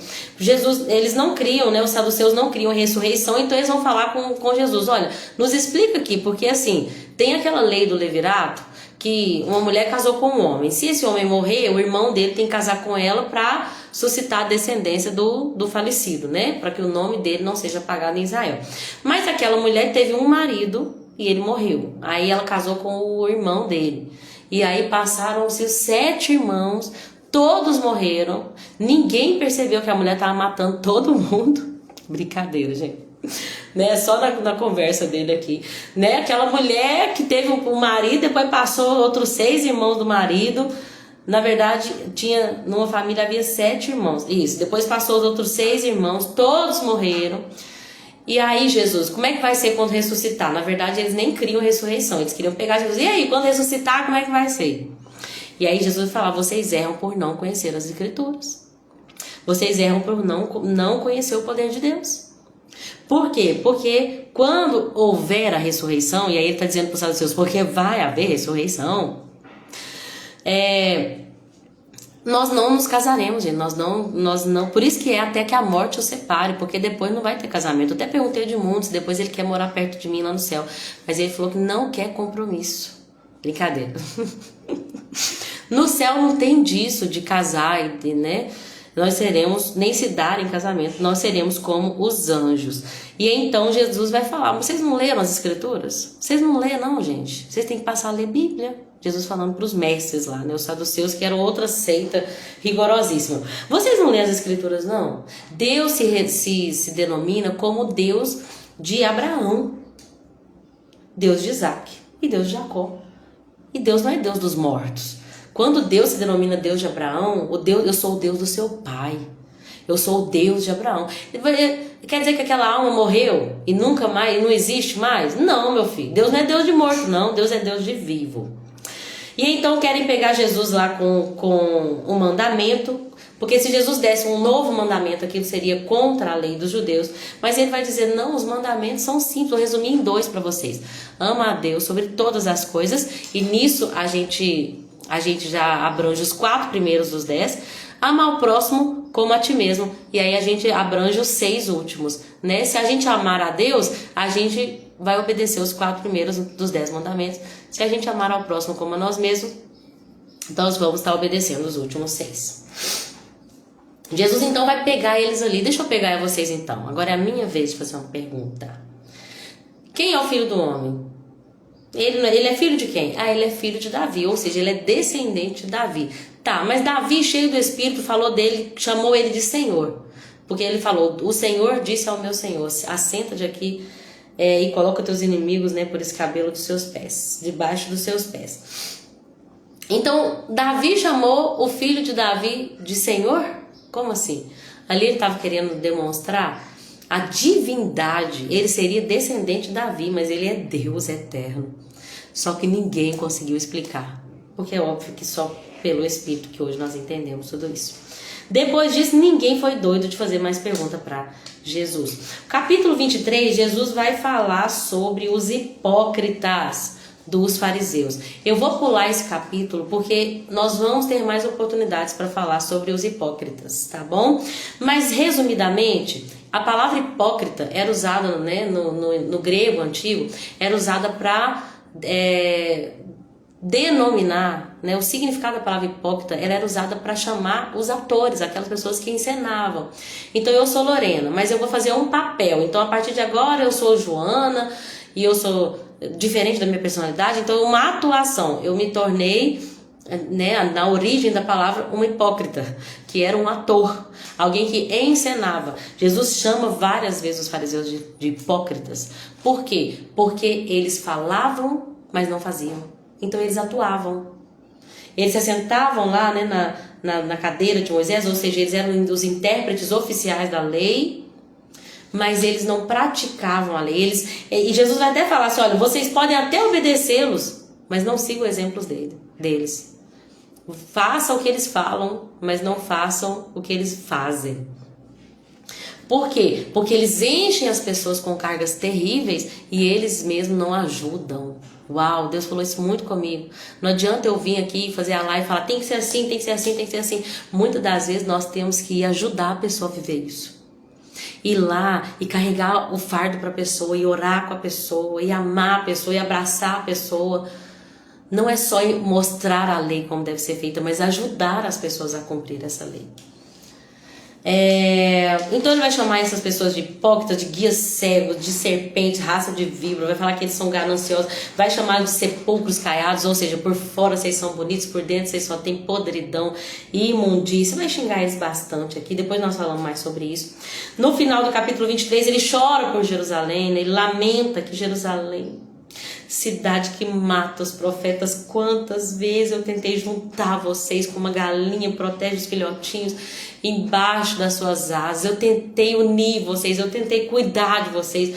Eles não criam, né? Os saduceus não criam em ressurreição, então eles vão falar com Jesus, olha, nos explica aqui, porque assim, tem aquela lei do levirato, que uma mulher casou com um homem. Se esse homem morrer, o irmão dele tem que casar com ela para suscitar a descendência do falecido, né? Para que o nome dele não seja apagado em Israel. Mas aquela mulher teve um marido e ele morreu. Aí ela casou com o irmão dele. E aí passaram-se 7 irmãos, todos morreram. Ninguém percebeu que a mulher estava matando todo mundo. Brincadeira, gente. Né, só na conversa dele aqui, né? Aquela mulher que teve um marido, depois passou outros 6 irmãos do marido. Na verdade, numa família havia 7 irmãos. Isso, depois passou os outros 6 irmãos, todos morreram. E aí, Jesus, como é que vai ser quando ressuscitar? Na verdade, eles nem criam ressurreição, eles queriam pegar Jesus. E aí, quando ressuscitar, como é que vai ser? E aí Jesus vai falar, vocês erram por não conhecer as Escrituras. Vocês erram por não conhecer o poder de Deus. Por quê? Porque quando houver a ressurreição, e aí ele está dizendo para os saduceus, porque vai haver ressurreição, nós não nos casaremos, gente. Nós não. Por isso que é até que a morte os separe, porque depois não vai ter casamento. Eu até perguntei ao Edmundo se depois ele quer morar perto de mim lá no céu, mas ele falou que não quer compromisso. Brincadeira. No céu não tem disso de casar, né? Nós seremos, nem se dar em casamento, nós seremos como os anjos. E então Jesus vai falar, vocês não leram as Escrituras? Vocês não leram não, gente. Vocês têm que passar a ler Bíblia. Jesus falando para os mestres lá, né? Os saduceus, que eram outra seita rigorosíssima. Vocês não leram as Escrituras, não? Deus se denomina como Deus de Abraão, Deus de Isaac e Deus de Jacó. E Deus não é Deus dos mortos. Quando Deus se denomina Deus de Abraão, eu sou o Deus do seu pai. Eu sou o Deus de Abraão. Quer dizer que aquela alma morreu e nunca mais, não existe mais? Não, meu filho. Deus não é Deus de morto, não. Deus é Deus de vivo. E então querem pegar Jesus lá com um mandamento, porque se Jesus desse um novo mandamento, aquilo seria contra a lei dos judeus. Mas ele vai dizer, não, os mandamentos são simples, eu resumi em 2 para vocês. Ama a Deus sobre todas as coisas, e nisso a gente já abrange os 4 primeiros dos 10. Ama ao próximo como a ti mesmo. E aí a gente abrange os 6 últimos, né? Se a gente amar a Deus, a gente vai obedecer os 4 primeiros dos 10 mandamentos. Se a gente amar ao próximo como a nós mesmos, então nós vamos estar obedecendo os últimos 6. Jesus então vai pegar eles ali. Deixa eu pegar vocês então. Agora é a minha vez de fazer uma pergunta. Quem é o Filho do Homem? Ele é filho de quem? Ah, ele é filho de Davi, ou seja, ele é descendente de Davi. Tá, mas Davi, cheio do Espírito, falou dele, chamou ele de Senhor. Porque ele falou, o Senhor disse ao meu Senhor, assenta-te aqui e coloca teus inimigos, né, por esse cabelo dos seus pés, debaixo dos seus pés. Então, Davi chamou o filho de Davi de Senhor? Como assim? Ali ele estava querendo demonstrar a divindade. Ele seria descendente de Davi, mas ele é Deus eterno. Só que ninguém conseguiu explicar. Porque é óbvio que só pelo Espírito que hoje nós entendemos tudo isso. Depois disso, ninguém foi doido de fazer mais pergunta para Jesus. Capítulo 23, Jesus vai falar sobre os hipócritas dos fariseus. Eu vou pular esse capítulo porque nós vamos ter mais oportunidades para falar sobre os hipócritas, tá bom? Mas resumidamente, a palavra hipócrita era usada, né, no grego antigo, era usada para denominar, né, o significado da palavra hipócrita era usada para chamar os atores, aquelas pessoas que encenavam. Então eu sou Lorena, mas eu vou fazer um papel. Então a partir de agora eu sou Joana e eu sou diferente da minha personalidade. Então uma atuação, eu me tornei, né, na origem da palavra, um hipócrita, que era um ator, alguém que encenava. Jesus chama várias vezes os fariseus de hipócritas. Por quê? Porque eles falavam, mas não faziam. Então eles atuavam. Eles se assentavam lá, né, na cadeira de Moisés, ou seja, eles eram os intérpretes oficiais da lei, mas eles não praticavam a lei. E Jesus vai até falar assim, olha, vocês podem até obedecê-los, mas não sigam exemplos deles. Façam o que eles falam, mas não façam o que eles fazem. Por quê? Porque eles enchem as pessoas com cargas terríveis e eles mesmos não ajudam. Uau, Deus falou isso muito comigo. Não adianta eu vir aqui fazer a live e falar tem que ser assim, tem que ser assim, tem que ser assim. Muitas das vezes nós temos que ajudar a pessoa a viver isso. Ir lá e carregar o fardo para a pessoa, e orar com a pessoa, e amar a pessoa, e abraçar a pessoa. Não é só mostrar a lei como deve ser feita, mas ajudar as pessoas a cumprir essa lei. Então ele vai chamar essas pessoas de hipócritas, de guias cegos, de serpentes, raça de víbora, vai falar que eles são gananciosos, vai chamar de sepulcros caiados, ou seja, por fora vocês são bonitos, por dentro vocês só tem podridão e imundícia. Vai xingar eles bastante aqui, depois nós falamos mais sobre isso. No final do capítulo 23 ele chora por Jerusalém, né? Ele lamenta que Jerusalém, cidade que mata os profetas, quantas vezes eu tentei juntar vocês como uma galinha protege os filhotinhos embaixo das suas asas, eu tentei unir vocês, eu tentei cuidar de vocês,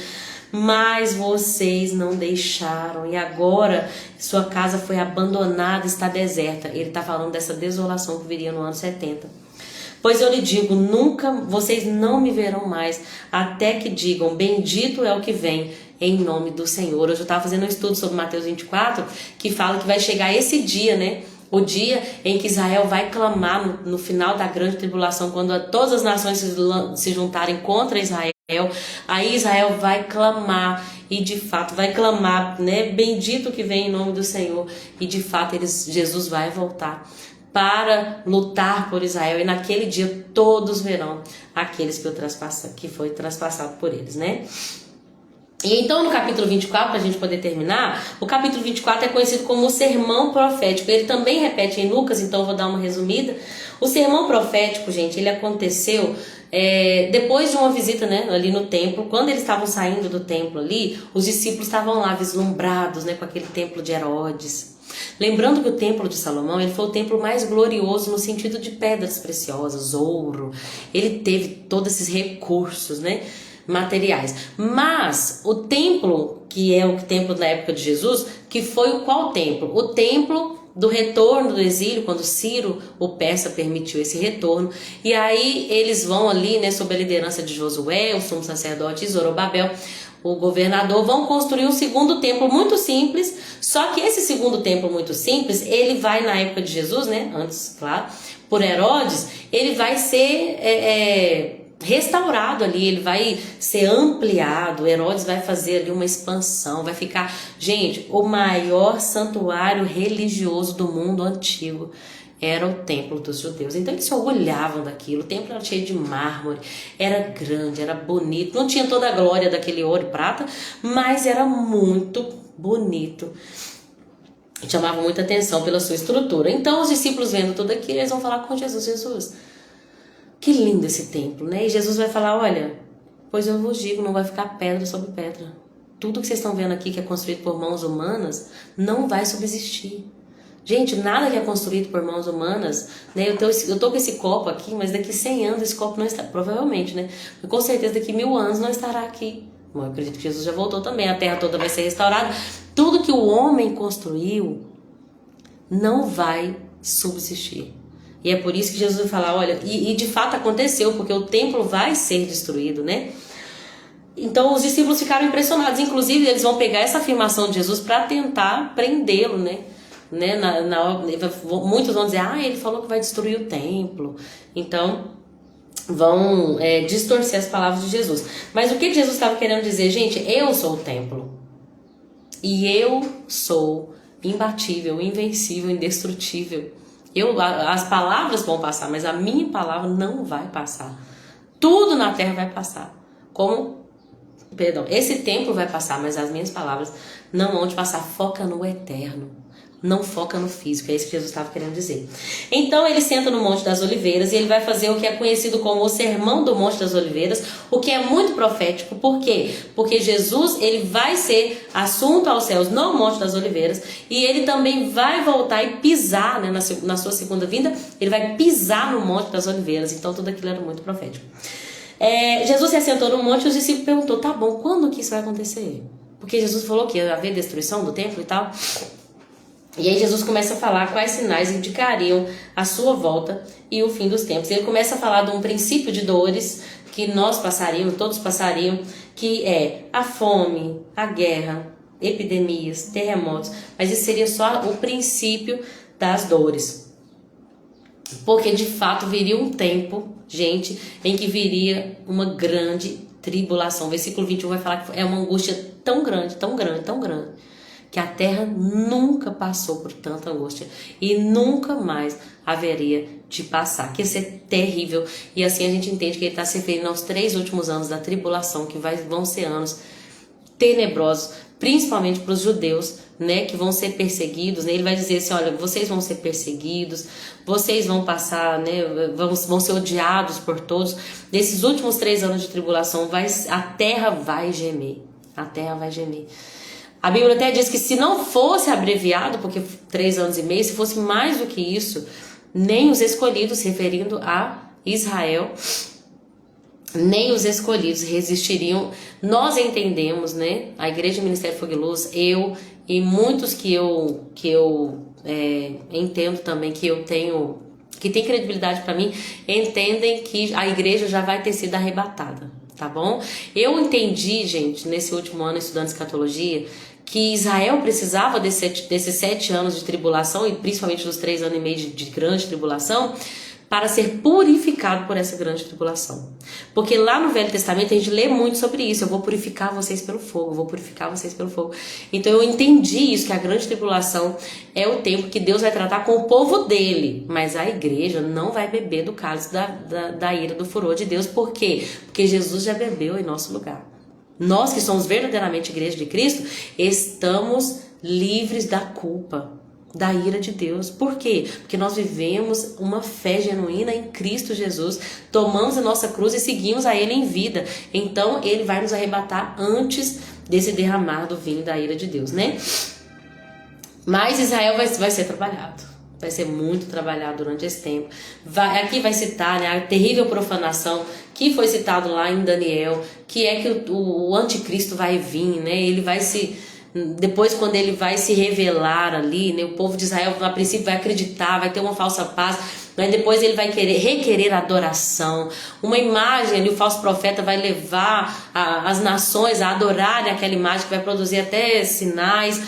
mas vocês não deixaram, e agora sua casa foi abandonada, está deserta. Ele está falando dessa desolação que viria no ano 70. Pois eu lhe digo, nunca vocês não me verão mais, até que digam, bendito é o que vem em nome do Senhor. Hoje eu estava fazendo um estudo sobre Mateus 24, que fala que vai chegar esse dia, né? O dia em que Israel vai clamar no final da grande tribulação, quando todas as nações se juntarem contra Israel, aí Israel vai clamar, e de fato vai clamar, né? Bendito que vem em nome do Senhor, e de fato Jesus vai voltar para lutar por Israel, e naquele dia todos verão aqueles que foi traspassado por eles, né? E então no capítulo 24, para a gente poder terminar, o capítulo 24 é conhecido como o sermão profético. Ele também repete em Lucas, então eu vou dar uma resumida. O sermão profético, gente, ele aconteceu depois de uma visita, né, ali no templo. Quando eles estavam saindo do templo ali, os discípulos estavam lá vislumbrados, né, com aquele templo de Herodes. Lembrando que o templo de Salomão, ele foi o templo mais glorioso no sentido de pedras preciosas, ouro. Ele teve todos esses recursos, né, materiais. Mas o templo, que é o templo da época de Jesus, que foi qual templo? O templo do retorno do exílio, quando Ciro, o persa, permitiu esse retorno. E aí eles vão ali, né, sob a liderança de Josué, o sumo sacerdote, e Zorobabel, o governador, vão construir um segundo templo muito simples. Só que esse segundo templo muito simples, ele vai na época de Jesus, né, antes, claro, por Herodes, ele vai ser restaurado ali, ele vai ser ampliado. Herodes vai fazer ali uma expansão, vai ficar, gente, o maior santuário religioso do mundo antigo era o templo dos judeus. Então eles se orgulhavam daquilo. O templo era cheio de mármore, era grande, era bonito, não tinha toda a glória daquele ouro e prata, mas era muito bonito, chamava muita atenção pela sua estrutura. Então os discípulos vendo tudo aquilo, eles vão falar com Jesus: Jesus, que lindo esse templo, né? E Jesus vai falar: olha, pois eu vos digo, não vai ficar pedra sobre pedra. Tudo que vocês estão vendo aqui que é construído por mãos humanas não vai subsistir. Gente, nada que é construído por mãos humanas, né? Eu tô com esse copo aqui, mas daqui 100 anos esse copo não está, provavelmente, né? Com certeza daqui 1000 anos não estará aqui. Bom, eu acredito que Jesus já voltou também, a terra toda vai ser restaurada. Tudo que o homem construiu não vai subsistir. E é por isso que Jesus vai falar: olha, e de fato aconteceu, porque o templo vai ser destruído, né? Então os discípulos ficaram impressionados. Inclusive eles vão pegar essa afirmação de Jesus para tentar prendê-lo, né? Muitos vão dizer: ele falou que vai destruir o templo. Então vão distorcer as palavras de Jesus. Mas o que Jesus estava querendo dizer? Gente, eu sou o templo. E eu sou imbatível, invencível, indestrutível. As palavras vão passar, mas a minha palavra não vai passar. Tudo na terra vai passar. Esse templo vai passar, mas as minhas palavras não vão te passar. Foca no eterno. Não foca no físico, é isso que Jesus estava querendo dizer. Então ele senta no Monte das Oliveiras e ele vai fazer o que é conhecido como o Sermão do Monte das Oliveiras, o que é muito profético. Por quê? Porque Jesus, ele vai ser assunto aos céus no Monte das Oliveiras e ele também vai voltar e pisar, né, na sua segunda vinda, ele vai pisar no Monte das Oliveiras. Então tudo aquilo era muito profético. Jesus se assentou no monte e os discípulos perguntou: tá bom, quando que isso vai acontecer? Porque Jesus falou que ia haver destruição do templo e tal. E aí Jesus começa a falar quais sinais indicariam a sua volta e o fim dos tempos. Ele começa a falar de um princípio de dores que nós passaríamos, todos passariam, que é a fome, a guerra, epidemias, terremotos. Mas isso seria só o princípio das dores. Porque de fato viria um tempo, gente, em que viria uma grande tribulação. O versículo 21 vai falar que é uma angústia tão grande, tão grande, tão grande, que a terra nunca passou por tanta angústia e nunca mais haveria de passar, que ia ser terrível. E assim a gente entende que ele está se referindo aos 3 últimos anos da tribulação, que vão ser anos tenebrosos, principalmente para os judeus, né, que vão ser perseguidos, né? Ele vai dizer assim: olha, vocês vão ser perseguidos, vocês vão passar, né, vão ser odiados por todos. Nesses últimos 3 anos de tribulação, a terra vai gemer, a terra vai gemer. A Bíblia até diz que se não fosse abreviado, porque 3 anos e meio, se fosse mais do que isso, nem os escolhidos, referindo a Israel, nem os escolhidos resistiriam. Nós entendemos, né? A Igreja Ministério Fogo e Luz, eu e muitos que eu entendo também, que eu tenho, que tem credibilidade para mim, entendem que a igreja já vai ter sido arrebatada, tá bom? Eu entendi, gente, nesse último ano estudando escatologia, que Israel precisava desses 7 anos de tribulação, e principalmente dos 3 anos e meio de grande tribulação, para ser purificado por essa grande tribulação. Porque lá no Velho Testamento a gente lê muito sobre isso: eu vou purificar vocês pelo fogo, eu vou purificar vocês pelo fogo. Então eu entendi isso, que a grande tribulação é o tempo que Deus vai tratar com o povo dele, mas a igreja não vai beber do cálice da ira, do furor de Deus. Por quê? Porque Jesus já bebeu em nosso lugar. Nós que somos verdadeiramente igreja de Cristo, estamos livres da culpa, da ira de Deus. Por quê? Porque nós vivemos uma fé genuína em Cristo Jesus, tomamos a nossa cruz e seguimos a Ele em vida. Então Ele vai nos arrebatar antes desse derramar do vinho da ira de Deus, né? Mas Israel vai ser trabalhado, vai ser muito trabalhado durante esse tempo. Aqui vai citar, né, a terrível profanação que foi citado lá em Daniel, que é que o anticristo vai vir, né? Ele vai depois, quando ele vai se revelar ali, né, o povo de Israel a princípio vai acreditar, vai ter uma falsa paz, mas depois ele vai requerer adoração, uma imagem ali, o falso profeta vai levar as nações a adorarem aquela imagem, que vai produzir até sinais,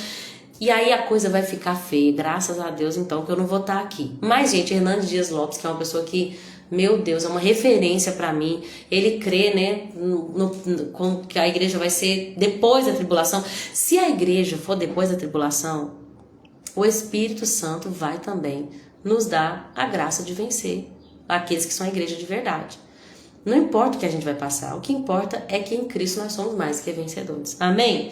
e aí a coisa vai ficar feia. Graças a Deus então que eu não vou estar aqui. Mas gente, Hernandes Dias Lopes, que é uma pessoa que, meu Deus, é uma referência para mim. Ele crê, né, que a igreja vai ser depois da tribulação. Se a igreja for depois da tribulação, o Espírito Santo vai também nos dar a graça de vencer aqueles que são a igreja de verdade. Não importa o que a gente vai passar, o que importa é que em Cristo nós somos mais que vencedores. Amém?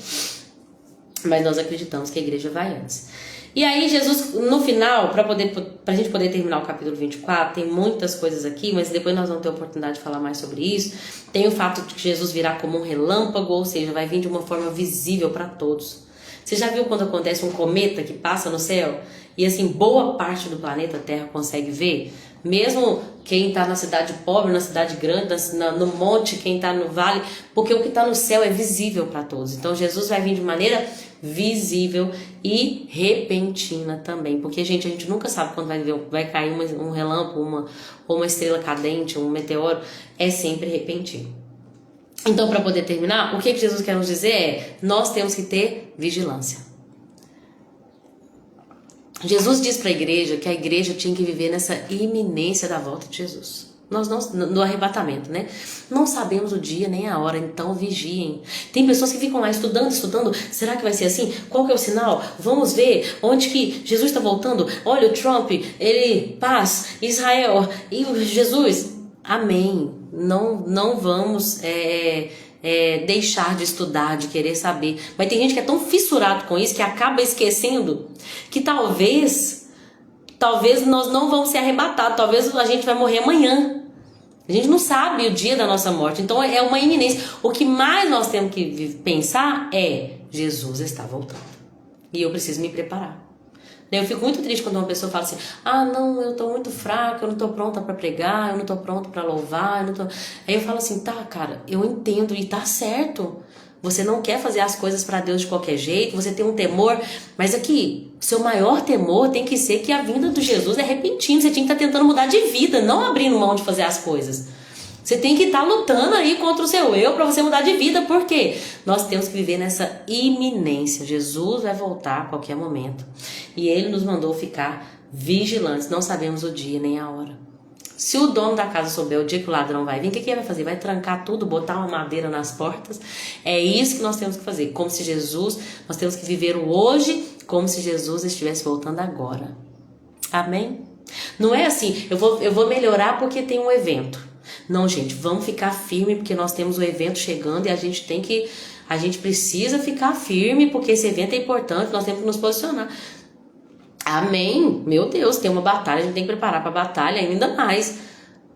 mas nós acreditamos que a igreja vai antes. E aí Jesus, no final, pra gente poder terminar o capítulo 24, tem muitas coisas aqui, mas depois nós vamos ter a oportunidade de falar mais sobre isso. Tem o fato de que Jesus virá como um relâmpago, ou seja, vai vir de uma forma visível para todos. Você já viu quando acontece um cometa que passa no céu? E assim, boa parte do planeta Terra consegue ver? Mesmo quem está na cidade pobre, na cidade grande, no monte, quem está no vale, porque o que está no céu é visível para todos. Então Jesus vai vir de maneira visível e repentina também, porque gente, a gente nunca sabe quando vai cair um relâmpago, ou uma estrela cadente, um meteoro, é sempre repentino. Então, para poder terminar, o que Jesus quer nos dizer é: nós temos que ter vigilância. Jesus diz para a igreja que a igreja tinha que viver nessa iminência da volta de Jesus. Nós não, no arrebatamento, né? Não sabemos o dia nem a hora, então vigiem. Tem pessoas que ficam lá estudando. Será que vai ser assim? Qual que é o sinal? Vamos ver onde que Jesus está voltando. Olha o Trump, paz, Israel e Jesus. Amém. Não vamos deixar de estudar, de querer saber. Mas tem gente que é tão fissurado com isso que acaba esquecendo que talvez nós não vamos ser arrebatados, talvez a gente vai morrer amanhã. A gente não sabe o dia da nossa morte, então é uma iminência. O que mais nós temos que pensar é: Jesus está voltando e eu preciso me preparar. Eu fico muito triste quando uma pessoa fala assim: ah, não, eu tô muito fraca, eu não tô pronta para pregar, eu não tô pronta para louvar, Aí eu falo assim: tá, cara, eu entendo e tá certo. Você não quer fazer as coisas para Deus de qualquer jeito, você tem um temor, mas aqui, seu maior temor tem que ser que a vinda de Jesus é repentina. Você tinha que estar tentando mudar de vida, não abrindo mão de fazer as coisas. Você tem que estar lutando aí contra o seu eu para você mudar de vida, porque nós temos que viver nessa iminência. Jesus vai voltar a qualquer momento e Ele nos mandou ficar vigilantes. Não sabemos o dia nem a hora. Se o dono da casa souber o dia que o ladrão vai vir, o que ele vai fazer? Vai trancar tudo, botar uma madeira nas portas? É isso que nós temos que fazer. Nós temos que viver o hoje como se Jesus estivesse voltando agora. Amém? Não é assim: eu vou melhorar porque tem um evento. Não, gente, vamos ficar firme porque nós temos um evento chegando e a gente precisa ficar firme porque esse evento é importante, nós temos que nos posicionar. Amém? Meu Deus, tem uma batalha, a gente tem que preparar para a batalha ainda mais.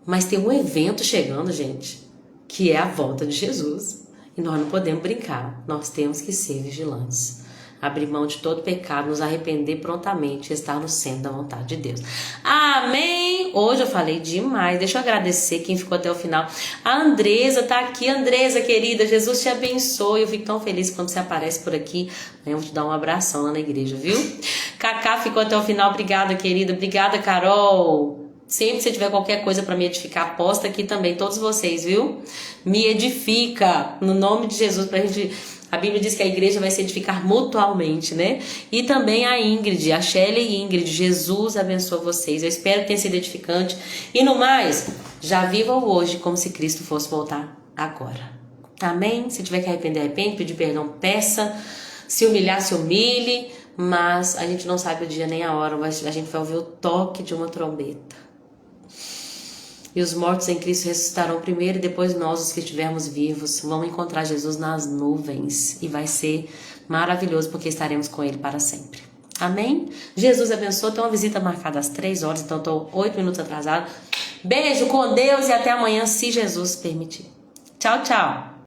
Mas tem um evento chegando, gente, que é a volta de Jesus. E nós não podemos brincar, nós temos que ser vigilantes. Abrir mão de todo pecado, nos arrepender prontamente e estar no centro da vontade de Deus. Amém? Hoje eu falei demais. Deixa eu agradecer quem ficou até o final. A Andresa tá aqui. Andresa, querida, Jesus te abençoe. Eu fico tão feliz quando você aparece por aqui. Eu vou te dar um abração lá na igreja, viu? Cacá ficou até o final. Obrigada, querida. Obrigada, Carol. Sempre que você tiver qualquer coisa para me edificar, posta aqui também, todos vocês, viu? Me edifica, no nome de Jesus, pra gente... A Bíblia diz que a igreja vai se edificar mutualmente, né? E também a Ingrid, a Shelly e Ingrid. Jesus abençoe vocês. Eu espero que tenha sido edificante. E no mais, já viva o hoje como se Cristo fosse voltar agora. Amém? Se tiver que arrepender, arrepende. Pedir perdão, peça. Se humilhar, se humilhe. Mas a gente não sabe o dia nem a hora. A gente vai ouvir o toque de uma trombeta. E os mortos em Cristo ressuscitarão primeiro e depois nós, os que estivermos vivos, vamos encontrar Jesus nas nuvens. E vai ser maravilhoso porque estaremos com Ele para sempre. Amém? Jesus abençoe. Tem uma visita marcada às 3 horas, então estou 8 minutos atrasada. Beijo com Deus e até amanhã, se Jesus permitir. Tchau, tchau.